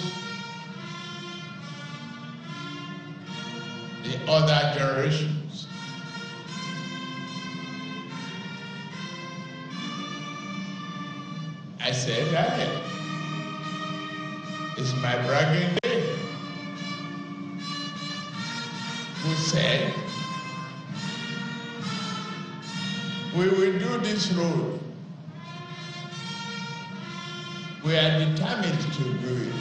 the other generations. I said that it's my bragging day. We said we will do this road. We are determined to do it.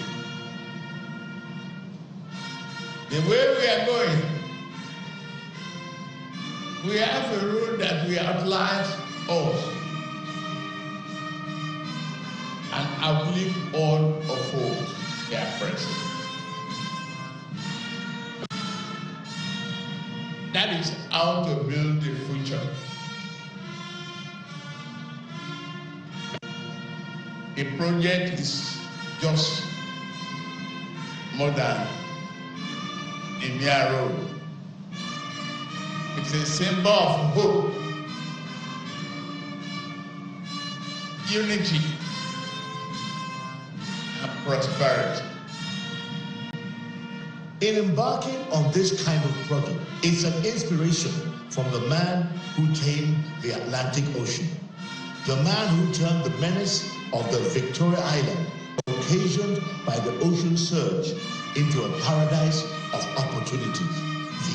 The way we are going, we have a road that we outlined us and uplift all of us, their president. That is how to build the future. The project is just more than a mere road. It's a symbol of hope, unity, and prosperity. In embarking on this kind of project, it's an inspiration from the man who tamed the Atlantic Ocean, the man who turned the menace of the Victoria Island, occasioned by the ocean surge, into a paradise of opportunities.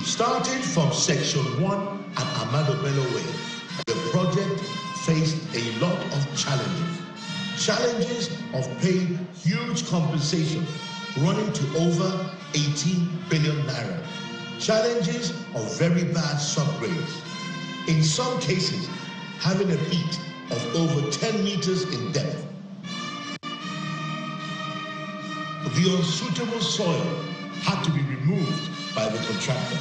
Starting from Section 1 at Amado Bello Way, the project faced a lot of challenges. Challenges of paying huge compensation, running to over 18 billion naira. Challenges of very bad subgrades. In some cases, having a peak of over 10 meters in depth. The unsuitable soil had to be removed by the contractor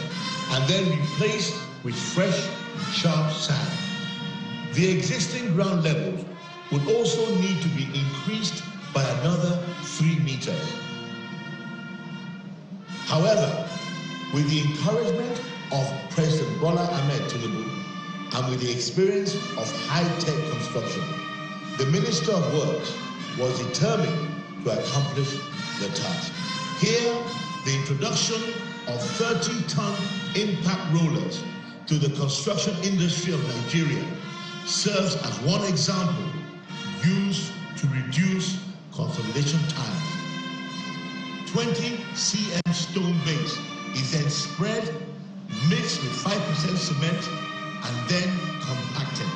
and then replaced with fresh, sharp sand. The existing ground levels would also need to be increased by another 3 meters. However, with the encouragement of President Bola Tinubu and with the experience of high-tech construction, the Minister of Works was determined to accomplish the task. Here, the introduction of 30-ton impact rollers to the construction industry of Nigeria serves as one example used to reduce consolidation time. 20 cm stone base is then spread, mixed with 5% cement, and then compacted.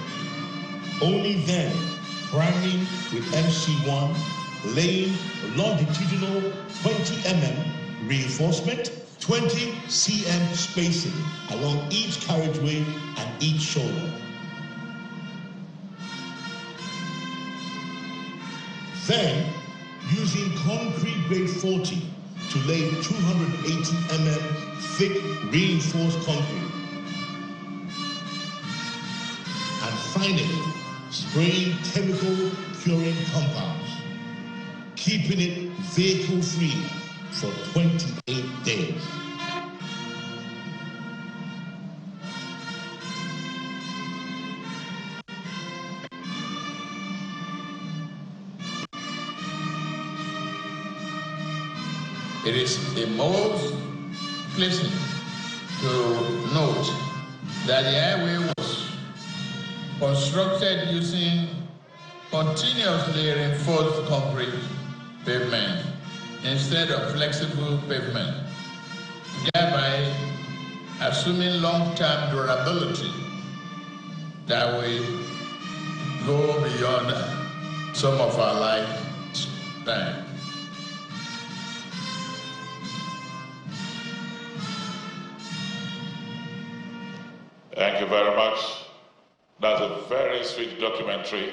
Only then priming with MC1, laying longitudinal 20 mm reinforcement, 20 cm spacing along each carriageway and each shoulder. Then, using concrete grade 40 to lay 280 mm thick reinforced concrete. And finally, spraying chemical curing compounds, keeping it vehicle-free for 28 days. It is a most pleasing to note that the highway was constructed using continuously reinforced concrete pavement instead of flexible pavement, thereby assuming long-term durability that will go beyond some of our lifetime. Thank you very much. That's a very sweet documentary,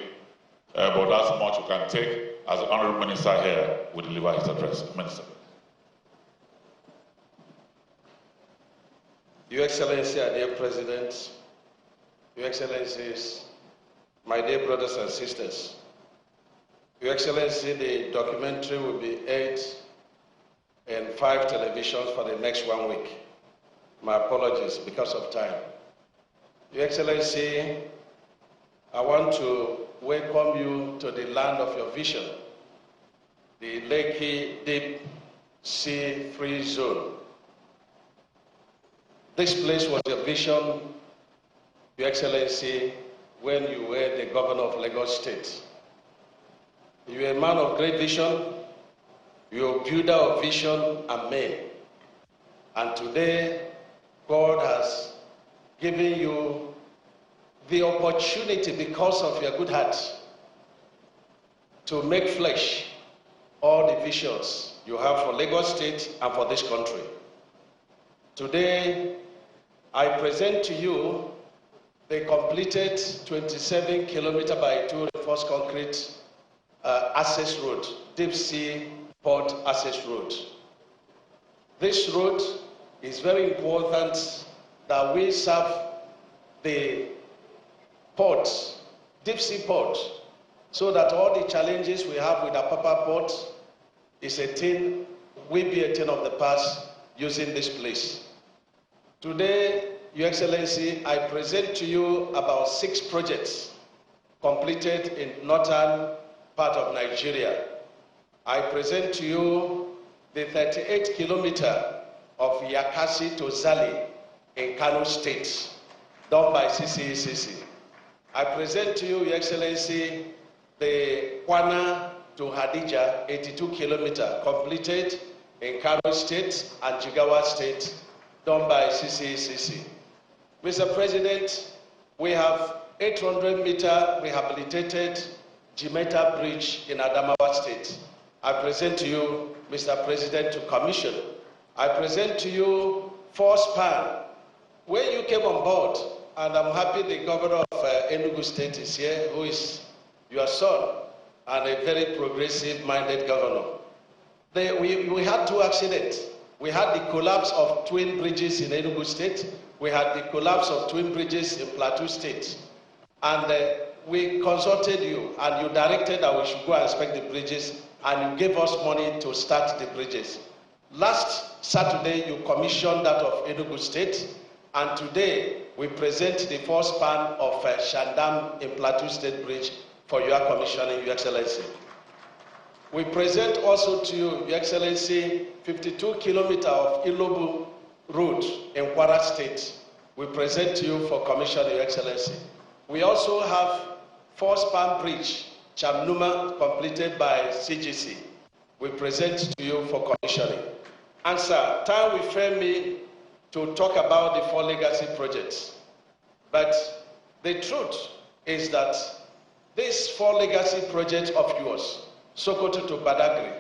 but that's much we can take as the Honorable Minister here will deliver his address. Minister. Your Excellency, our dear President, Your Excellencies, my dear brothers and sisters, Your Excellency, the documentary will be aired in 5 televisions for the next 1 week. My apologies because of time. Your Excellency, I want to welcome you to the land of your vision, the Lekki Deep Sea Free Zone. This place was your vision, Your Excellency, when you were the governor of Lagos State. You are a man of great vision, you are a builder of vision and men. And today, God has given you the opportunity, because of your good heart, to make flesh all the visions you have for Lagos State and for this country. Today, I present to you the completed 27-kilometer by 2 reinforced concrete access road, Deep Sea Port access road. This road is very important that we serve the port, Deep Sea Port, so that all the challenges we have with Apapa Port is a thing, will be a thing of the past using this place. Today, Your Excellency, I present to you about 6 projects completed in northern part of Nigeria. I present to you the 38-kilometer of Yakasi to Zali in Kalu State, done by CCECC. I present to you, Your Excellency, the Kwana to Hadija 82-kilometer completed in Kalu State and Jigawa State, done by CCECC. Mr. President, we have 800-meter rehabilitated Jimeta Bridge in Adamawa State. I present to you, Mr. President, to commission. I present to you 4-span. When you came on board, and I'm happy the governor of Enugu State is here, who is your son, and a very progressive-minded governor. We had 2 accidents. We had the collapse of twin bridges in Enugu State. We had the collapse of twin bridges in Plateau State. And we consulted you, and you directed that we should go and inspect the bridges, and you gave us money to start the bridges. Last Saturday, you commissioned that of Enugu State, and today we present the 4-span of Shandam in Plateau State Bridge for your commissioning, Your Excellency. We present also to you, Your Excellency, 52-kilometer of Ilobu Road in Kwara State. We present to you for commissioning, Your Excellency. We also have 4-span bridge, Chamnuma, completed by CGC. We present to you for commissioning. And sir, time will fail me to talk about the 4 legacy projects. But the truth is that these 4 legacy projects of yours, Sokoto to Badagry,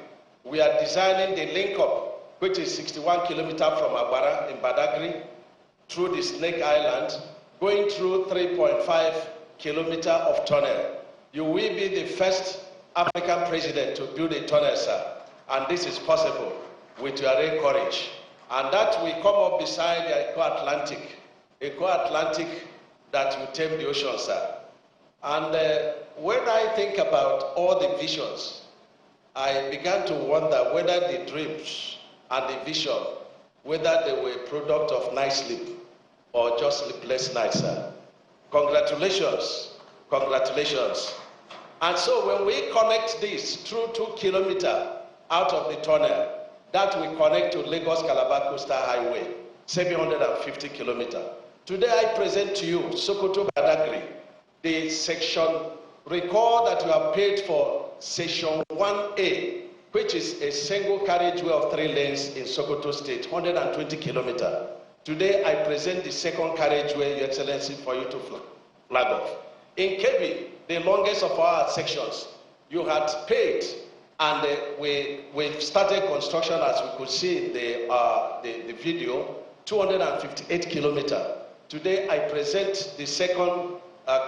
we are designing the link-up, which is 61 kilometers from Agbara in Badagry, through the Snake Island, going through 3.5 kilometers of tunnel. You will be the first African president to build a tunnel, sir. And this is possible with your courage. And that will come up beside the Eco-Atlantic that will tame the ocean, sir. And when I think about all the visions, I began to wonder whether the dreams and the vision, whether they were a product of night sleep or just sleepless nights, sir. Congratulations, congratulations. And so when we connect this through 2 kilometers out of the tunnel, that will connect to Lagos-Calabar Coastal Highway, 750 kilometers. Today I present to you Sokoto-Badagry, the section. Recall that you have paid for section 1A, which is a single carriageway of 3 lanes in Sokoto State, 120 kilometers. Today I present the second carriageway, Your Excellency, for you to flag off. In Kebbi, the longest of our sections, you had paid, and we started construction, as we could see in the video, 258 kilometers. Today I present the second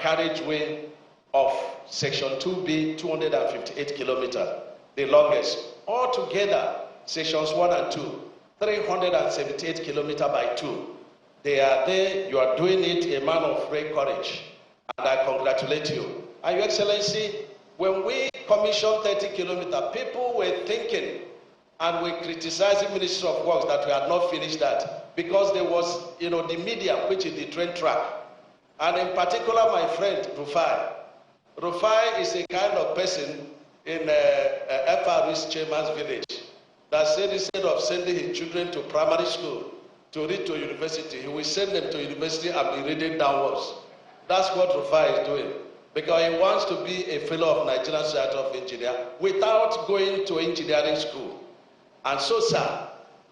carriageway of section 2B, 258 kilometers, the longest. Altogether, sections 1 and 2, 378 kilometers by 2. They are there, you are doing it, a man of great courage, and I congratulate you. And Your Excellency, when we commissioned 30 kilometers, people were thinking and were criticizing Ministry of Works that we had not finished that because there was, the medium, which is the train track. And in particular, my friend, Rufai. Rufai is a kind of person in FRU's Chairman's village that said instead of sending his children to primary school to read to university, he will send them to university and be reading downwards. That's what Rufai is doing, because he wants to be a fellow of Nigerian Society of Engineers without going to engineering school. And so, sir,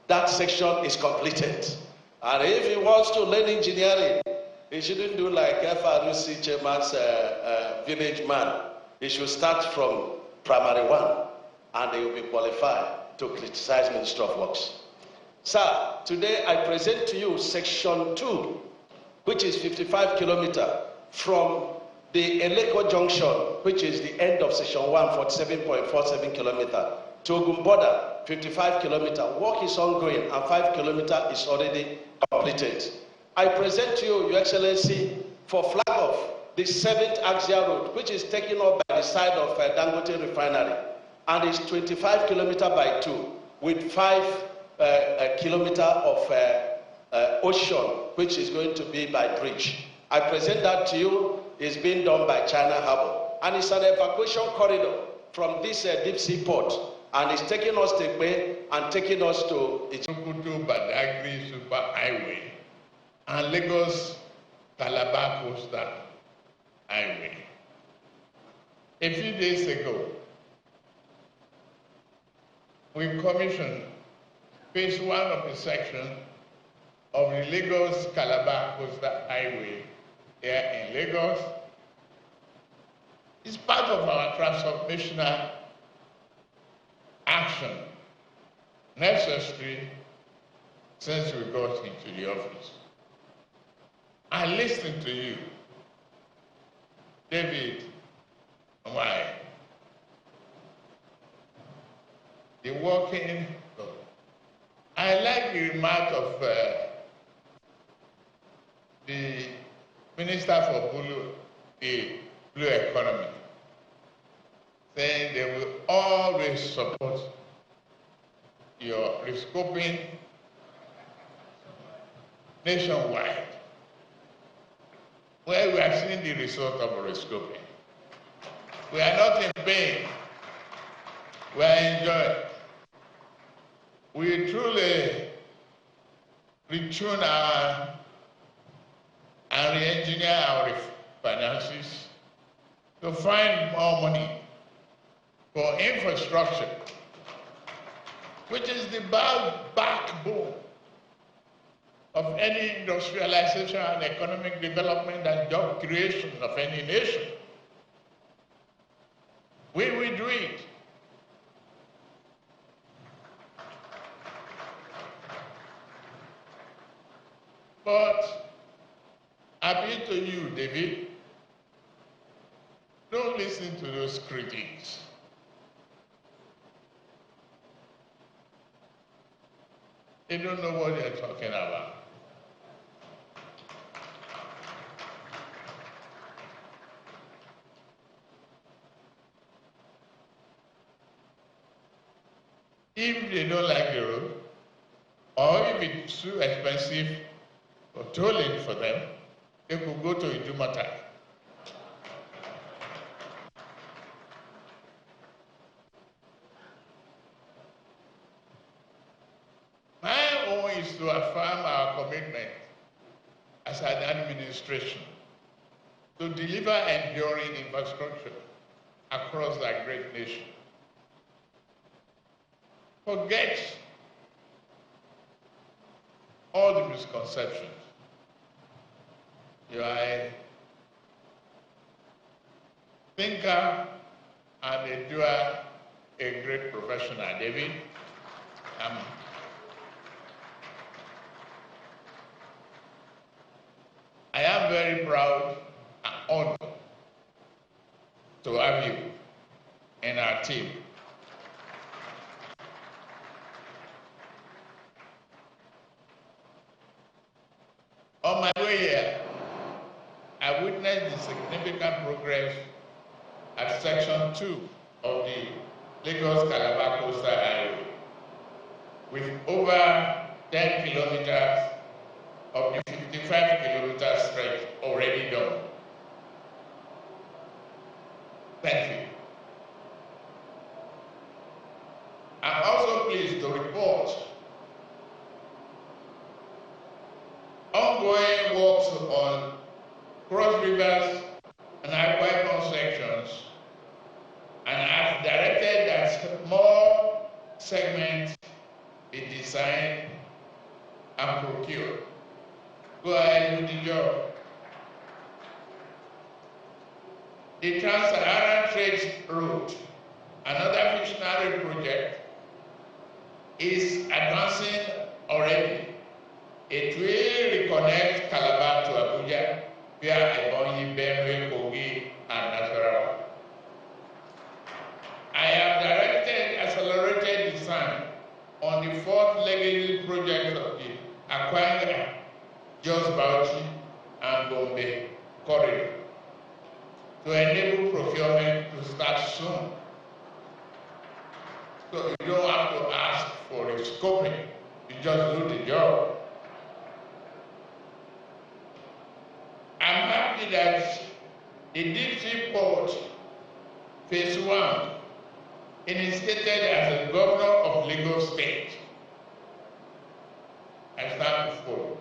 that section is completed. And if he wants to learn engineering, he shouldn't do like FRUC Chairman's village man. He should start from primary 1, and he will be qualified to criticize Ministry of Works. Sir, today I present to you section 2, which is 55 kilometers from the Eleko Junction, which is the end of section 1, 47.47 kilometers, to Ogumboda, 55 kilometers. Work is ongoing, and 5 kilometers is already completed. I present to you, Your Excellency, for flag off, the 7th Axial Road, which is taken up by the side of Dangote Refinery, and is 25 kilometers by 2, with 5 kilometers of ocean, which is going to be by bridge. I present that to you. It's being done by China Harbour, and it's an evacuation corridor from this Deep Sea Port, and it's taking us to Ekpe and taking us to Sokoto-Badagry Super Highway and Lagos-Calabar Coastal Highway. A few days ago, we commissioned phase 1 of the section of the Lagos-Calabar Coastal Highway here in Lagos. It's part of our transformational action necessary since we got into the office. I listened to you, David. Why? The working. I like the remark of the Minister for the Blue Economy, saying they will always support your rescoping nationwide. Well, we are seeing the result of rescoping. We are not in pain. We are enjoying. We truly retune and re-engineer our finances to find more money for infrastructure, which is the backbone of any industrialization and economic development and job creation of any nation. We will do it. But I appeal to you, David, don't listen to those critics. They don't know what they're talking about. If they don't like the road, or if it's too expensive or tolling for them, they could go to Idumota. My own is to affirm our commitment as an administration to deliver enduring infrastructure across our great nation. Forget all the misconceptions. You are a thinker and a doer, a great professional, David. I am very proud and honored to have you in our team. On my way here, I witnessed the significant progress at Section 2 of the Lagos-Calabar Coastal Highway, with over 10 kilometers of the 55-kilometer stretch already done. Thank you. I'm also pleased to report ongoing works on cross rivers and Akwa sections, and I've directed that more segments be designed and procured. Go ahead and do the job. The Trans-Saharan Trade Route, another visionary project, is advancing already. It will reconnect Calabar to Abuja via Ebonyi, Benue, Kogi, and Nasarawa. I have directed accelerated design on the fourth legacy project of the Akwanga, Jos Bauchi, and Gombe corridor to enable procurement to start soon. So you don't have to ask for a scoping, you just do the job. I'm happy that the Deep Sea Port Phase 1, initiated as the governor of Lagos State, I stand to follow.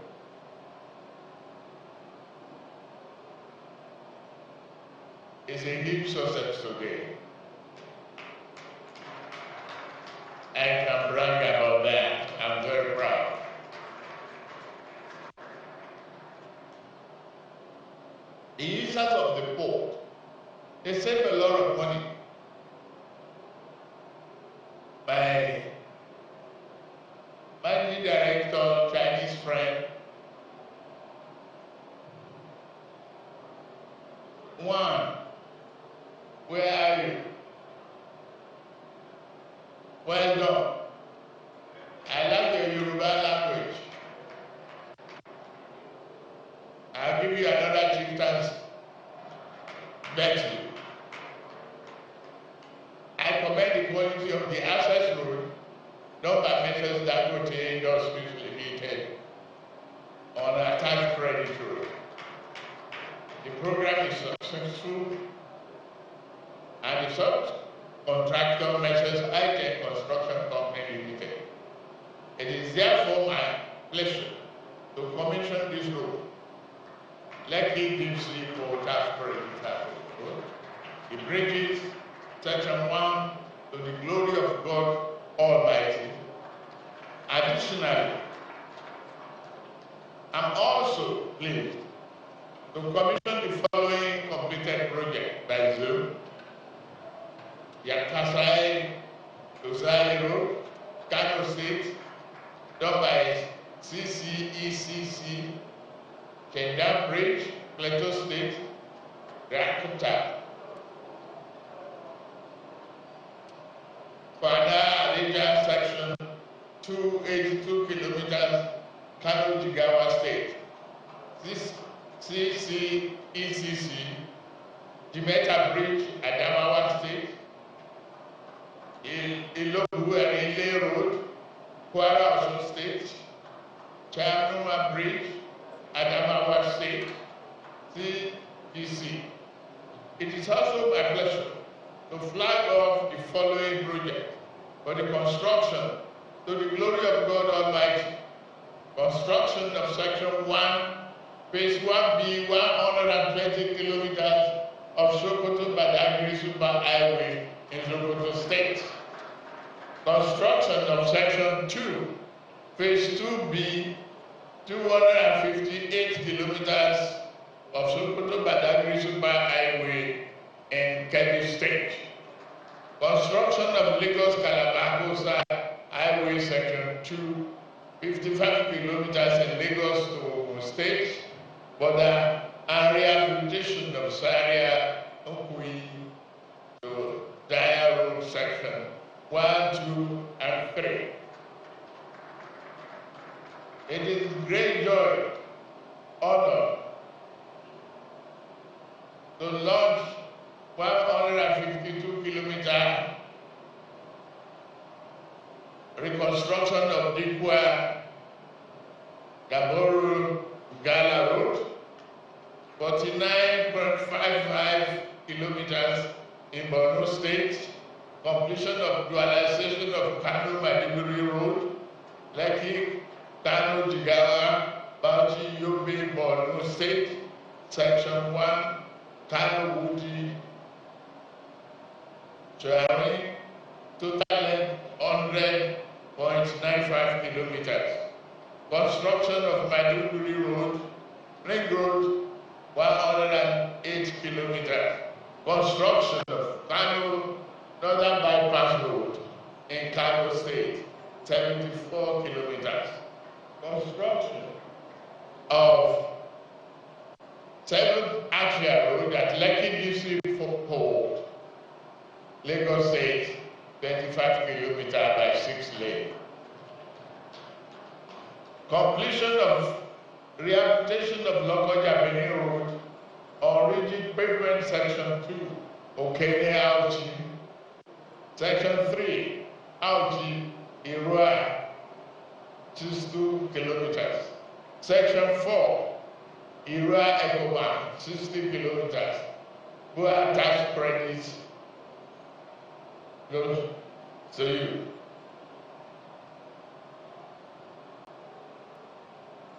It's a huge success today. I can brag about that. I'm very proud. The users of the port, they save a lot of money by managing director, Chinese friend. One, where are you? Well done. I like the Yoruba language. I'll give you another chieftain's virtue. I commend the quality of the access road done by Mrs. Dangote Industries Limited on attached credit road. The program is successful, and the subcontractor Mrs. High-Tech Construction Company Limited. It is therefore my pleasure to commission this road. Lekki Deep Sea Port the bridges, Section 1, to the glory of God Almighty. Additionally, I'm also pleased to commission the following completed project by Zoom: Yakasai Dosai Road, Kano State, done by CCECC, Kendam Bridge, Plateau State, Rakuta, Fada Adija Section 2, 282 kilometers, Kalu Jigawa State. This ECC, Jimeta Bridge, Adamawa State, Ilobu and Ile Road, Kwara Osun State, Chairman Bridge, Adamawa State, CDC. It is also my pleasure to flag off the following project for the construction, to the glory of God Almighty, construction of Section 1, Phase 1B, 120 kilometers of Sokoto-Badagry Super Highway in Sokoto State. Construction of Section 2, Phase 2B, 258 kilometers of Sokoto-Badagry Super Highway in Kebbi State. Construction of Lagos-Calabar Highway Section 2, 55 kilometers in Lagos to Ogun State, border and rehabilitation of Zaria, Nkui to Daya Road Section 1, 2, and 3. It is great joy, honor, to launch 152 kilometer reconstruction of Dikwa Gaboru Gala Road, 49.55 kilometers in Borno State, completion of dualization of Kalu Maiduguri Road, Lekki, Kano Jigawa, Bauchi, Yobe, Borno State, Section 1, Kano Wudi, Chari, total length 100.95 kilometers. Construction of Maiduguri Road, Ring Road, 108 kilometers. Construction of Kano Northern Bypass Road in Kano State, 74 kilometers. Construction of 7th Archer Road at Lekki Deep Sea Port, Lagos State, 25 kilometers by 6 lanes. Completion of rehabilitation of Lokoja Benin Road on rigid pavement Section 2, Okene Auchi. Section 3, Auchi, Irua, 62 kilometers. Section 4, Irua Ekoban, 60 kilometers. BUA tax credits goes to you.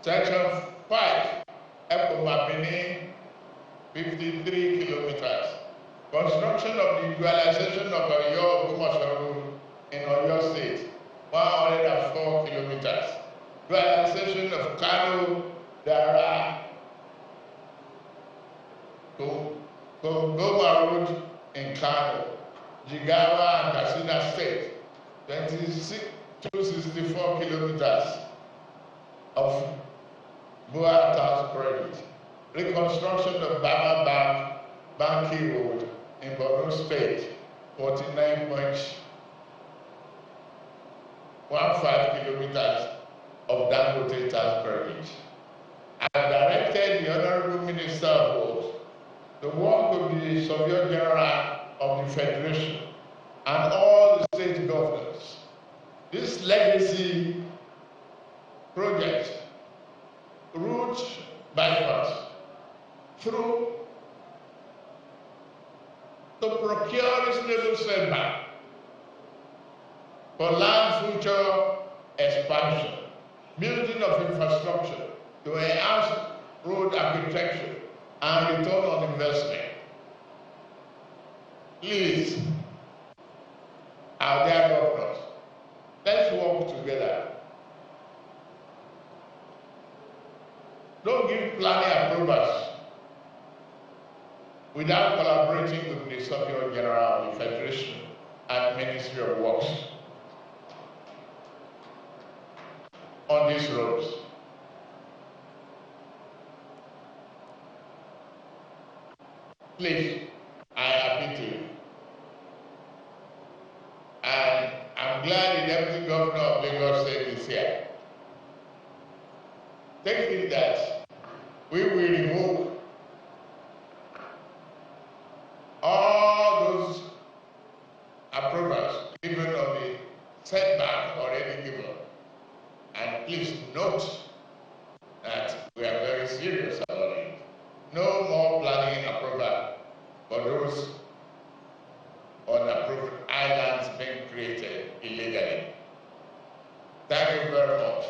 Section 5, Ekobabini, 53 kilometers. Construction of the dualization of Oyo Ogumoso in Oyo State, 104 kilometers. Dualization of Kalu, Dara, Goma Road in Kano, Jigawa and Katsina State, 264 kilometers of BUA tax credit. Reconstruction of Bama Banki Road in Borno State, 49.15 kilometers of Dangote tax credit. I directed the Honorable Minister of Works to work with the Surveyor General of the Federation and all the state governors. This legacy project, route bypass, through to procure reasonable setback for land future expansion, building of infrastructure to enhance road architecture and return on investment. Please, our dear governors, let's work together. Don't give planning approvals without collaborating with the Surveyor General of the Federation and Ministry of Works on these roads. Please, I appeal to you. And I'm glad the Deputy Governor of Lagos State is here. Thinking that we will remove all those approvals given of the setback already given. And please note that we are very serious about it. No more planning approval for those unapproved islands being created illegally. Thank you very much.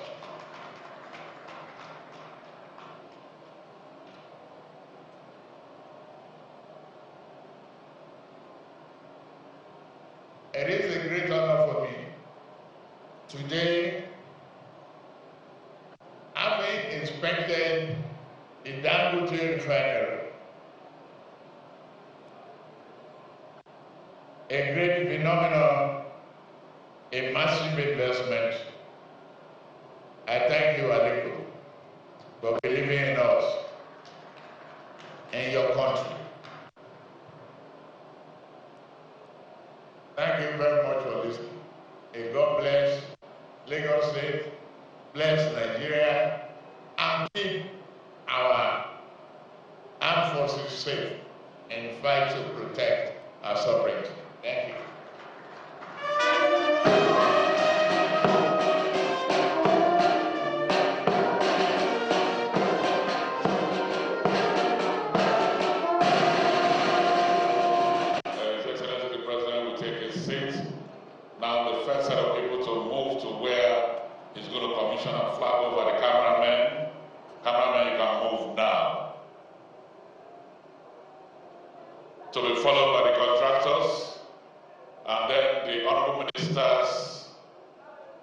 It is a great honor for me today, having inspected the Dangote Refinery, a great phenomenon, a massive investment. I thank you, Aliko, for believing in us and your country. Thank you very much for listening. May God bless Lagos State, bless Nigeria, and keep our armed forces safe and fight to protect our sovereignty. Thank you. Now the first set of people to move to where he's going to commission a flag over the cameraman. Cameraman, you can move now. To be followed by the contractors, and then the honorable ministers,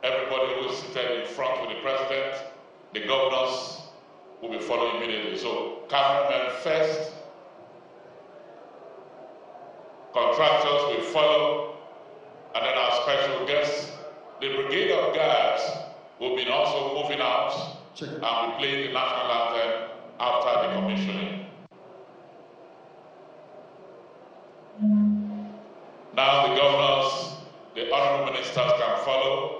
everybody who is seated in front with the president, the governors will be following immediately. So cameraman first, contractors will follow, and then our special guests, the brigade of guards, will be also moving out and will play the national anthem after the commissioning. Now the governors, the honorable ministers can follow.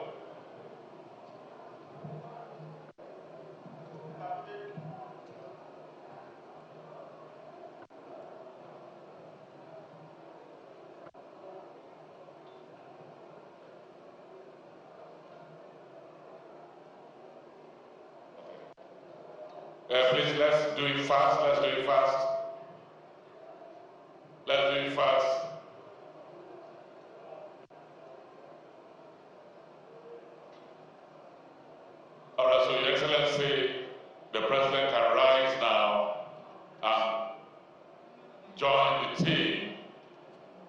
Please, let's do it fast. Let's do it fast. Let's do it fast. All right, so Your Excellency, the President can rise now and join the team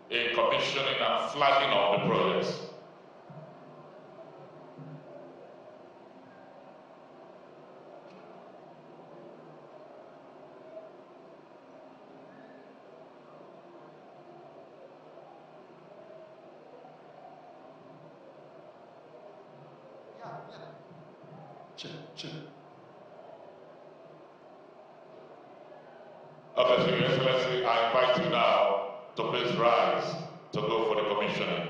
in commissioning and flagging of the projects. Okay, so Your Excellency, I invite you now to please rise to go for the commissioning.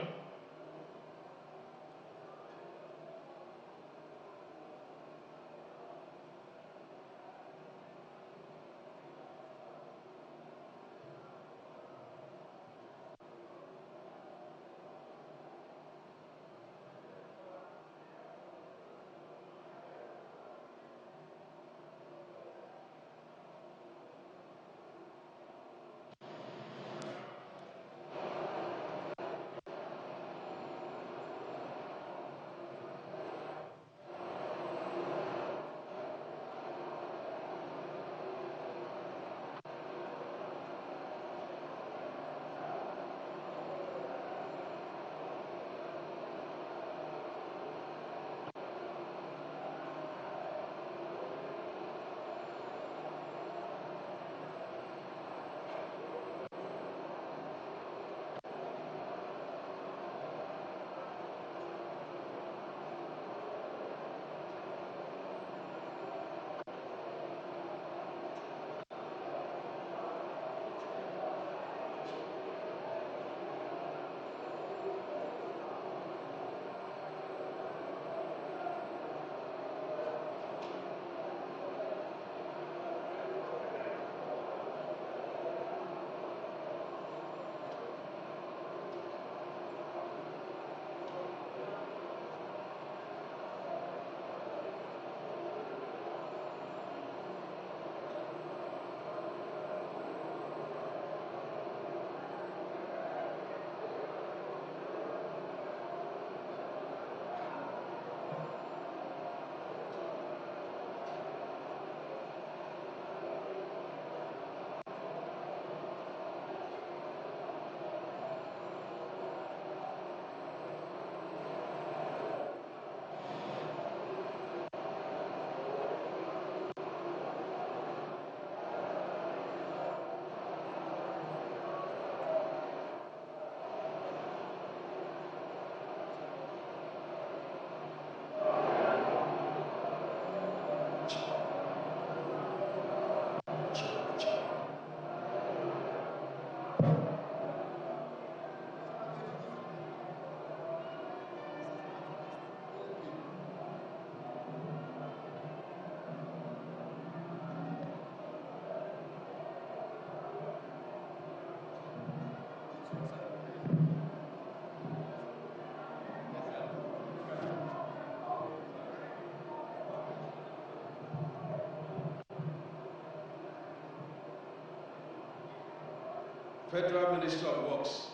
Federal Ministry of Works,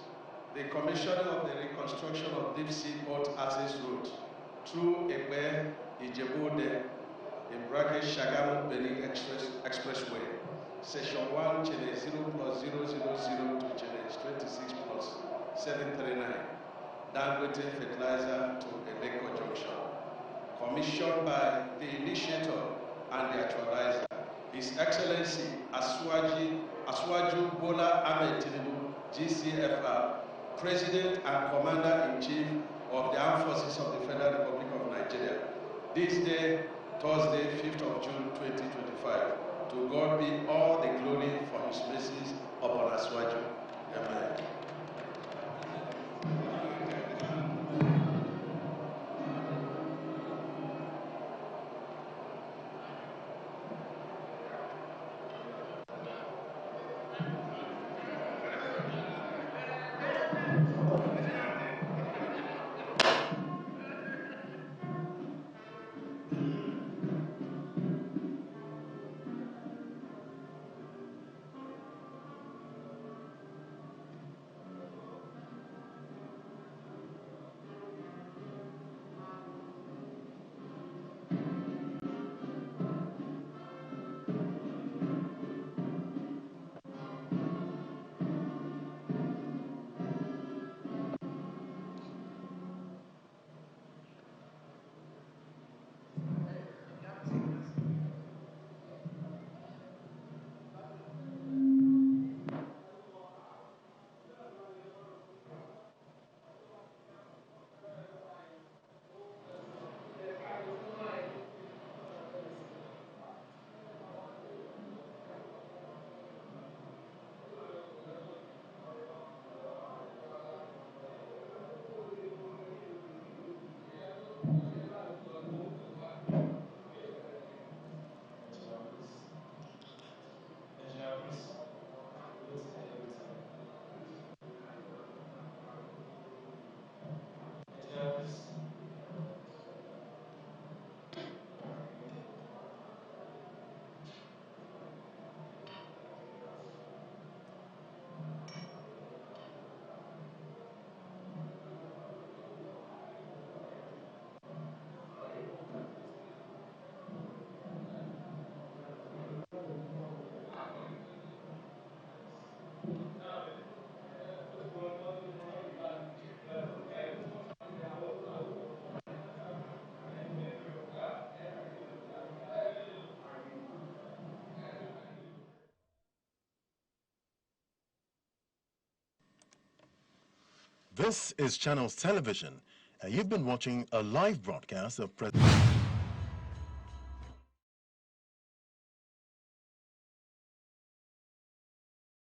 the commissioning of the reconstruction of Deep Sea Port access route through Ekpe Ijebu-Ode, in bracket Shagamu Benin Expressway, Section 1, Channel 0+000 to Channel 26 plus 739, Dangote Fertilizer to Aliko Junction. Commissioned by the initiator and the actualizer, His Excellency Asiwaju Bola Tinubu, GCFR, President and Commander-in-Chief of the Armed Forces of the Federal Republic of Nigeria. This day, Thursday, 5th of June 2025. To God be all the glory for His mercies upon Asiwaju. Amen. This is Channels Television, and you've been watching a live broadcast of President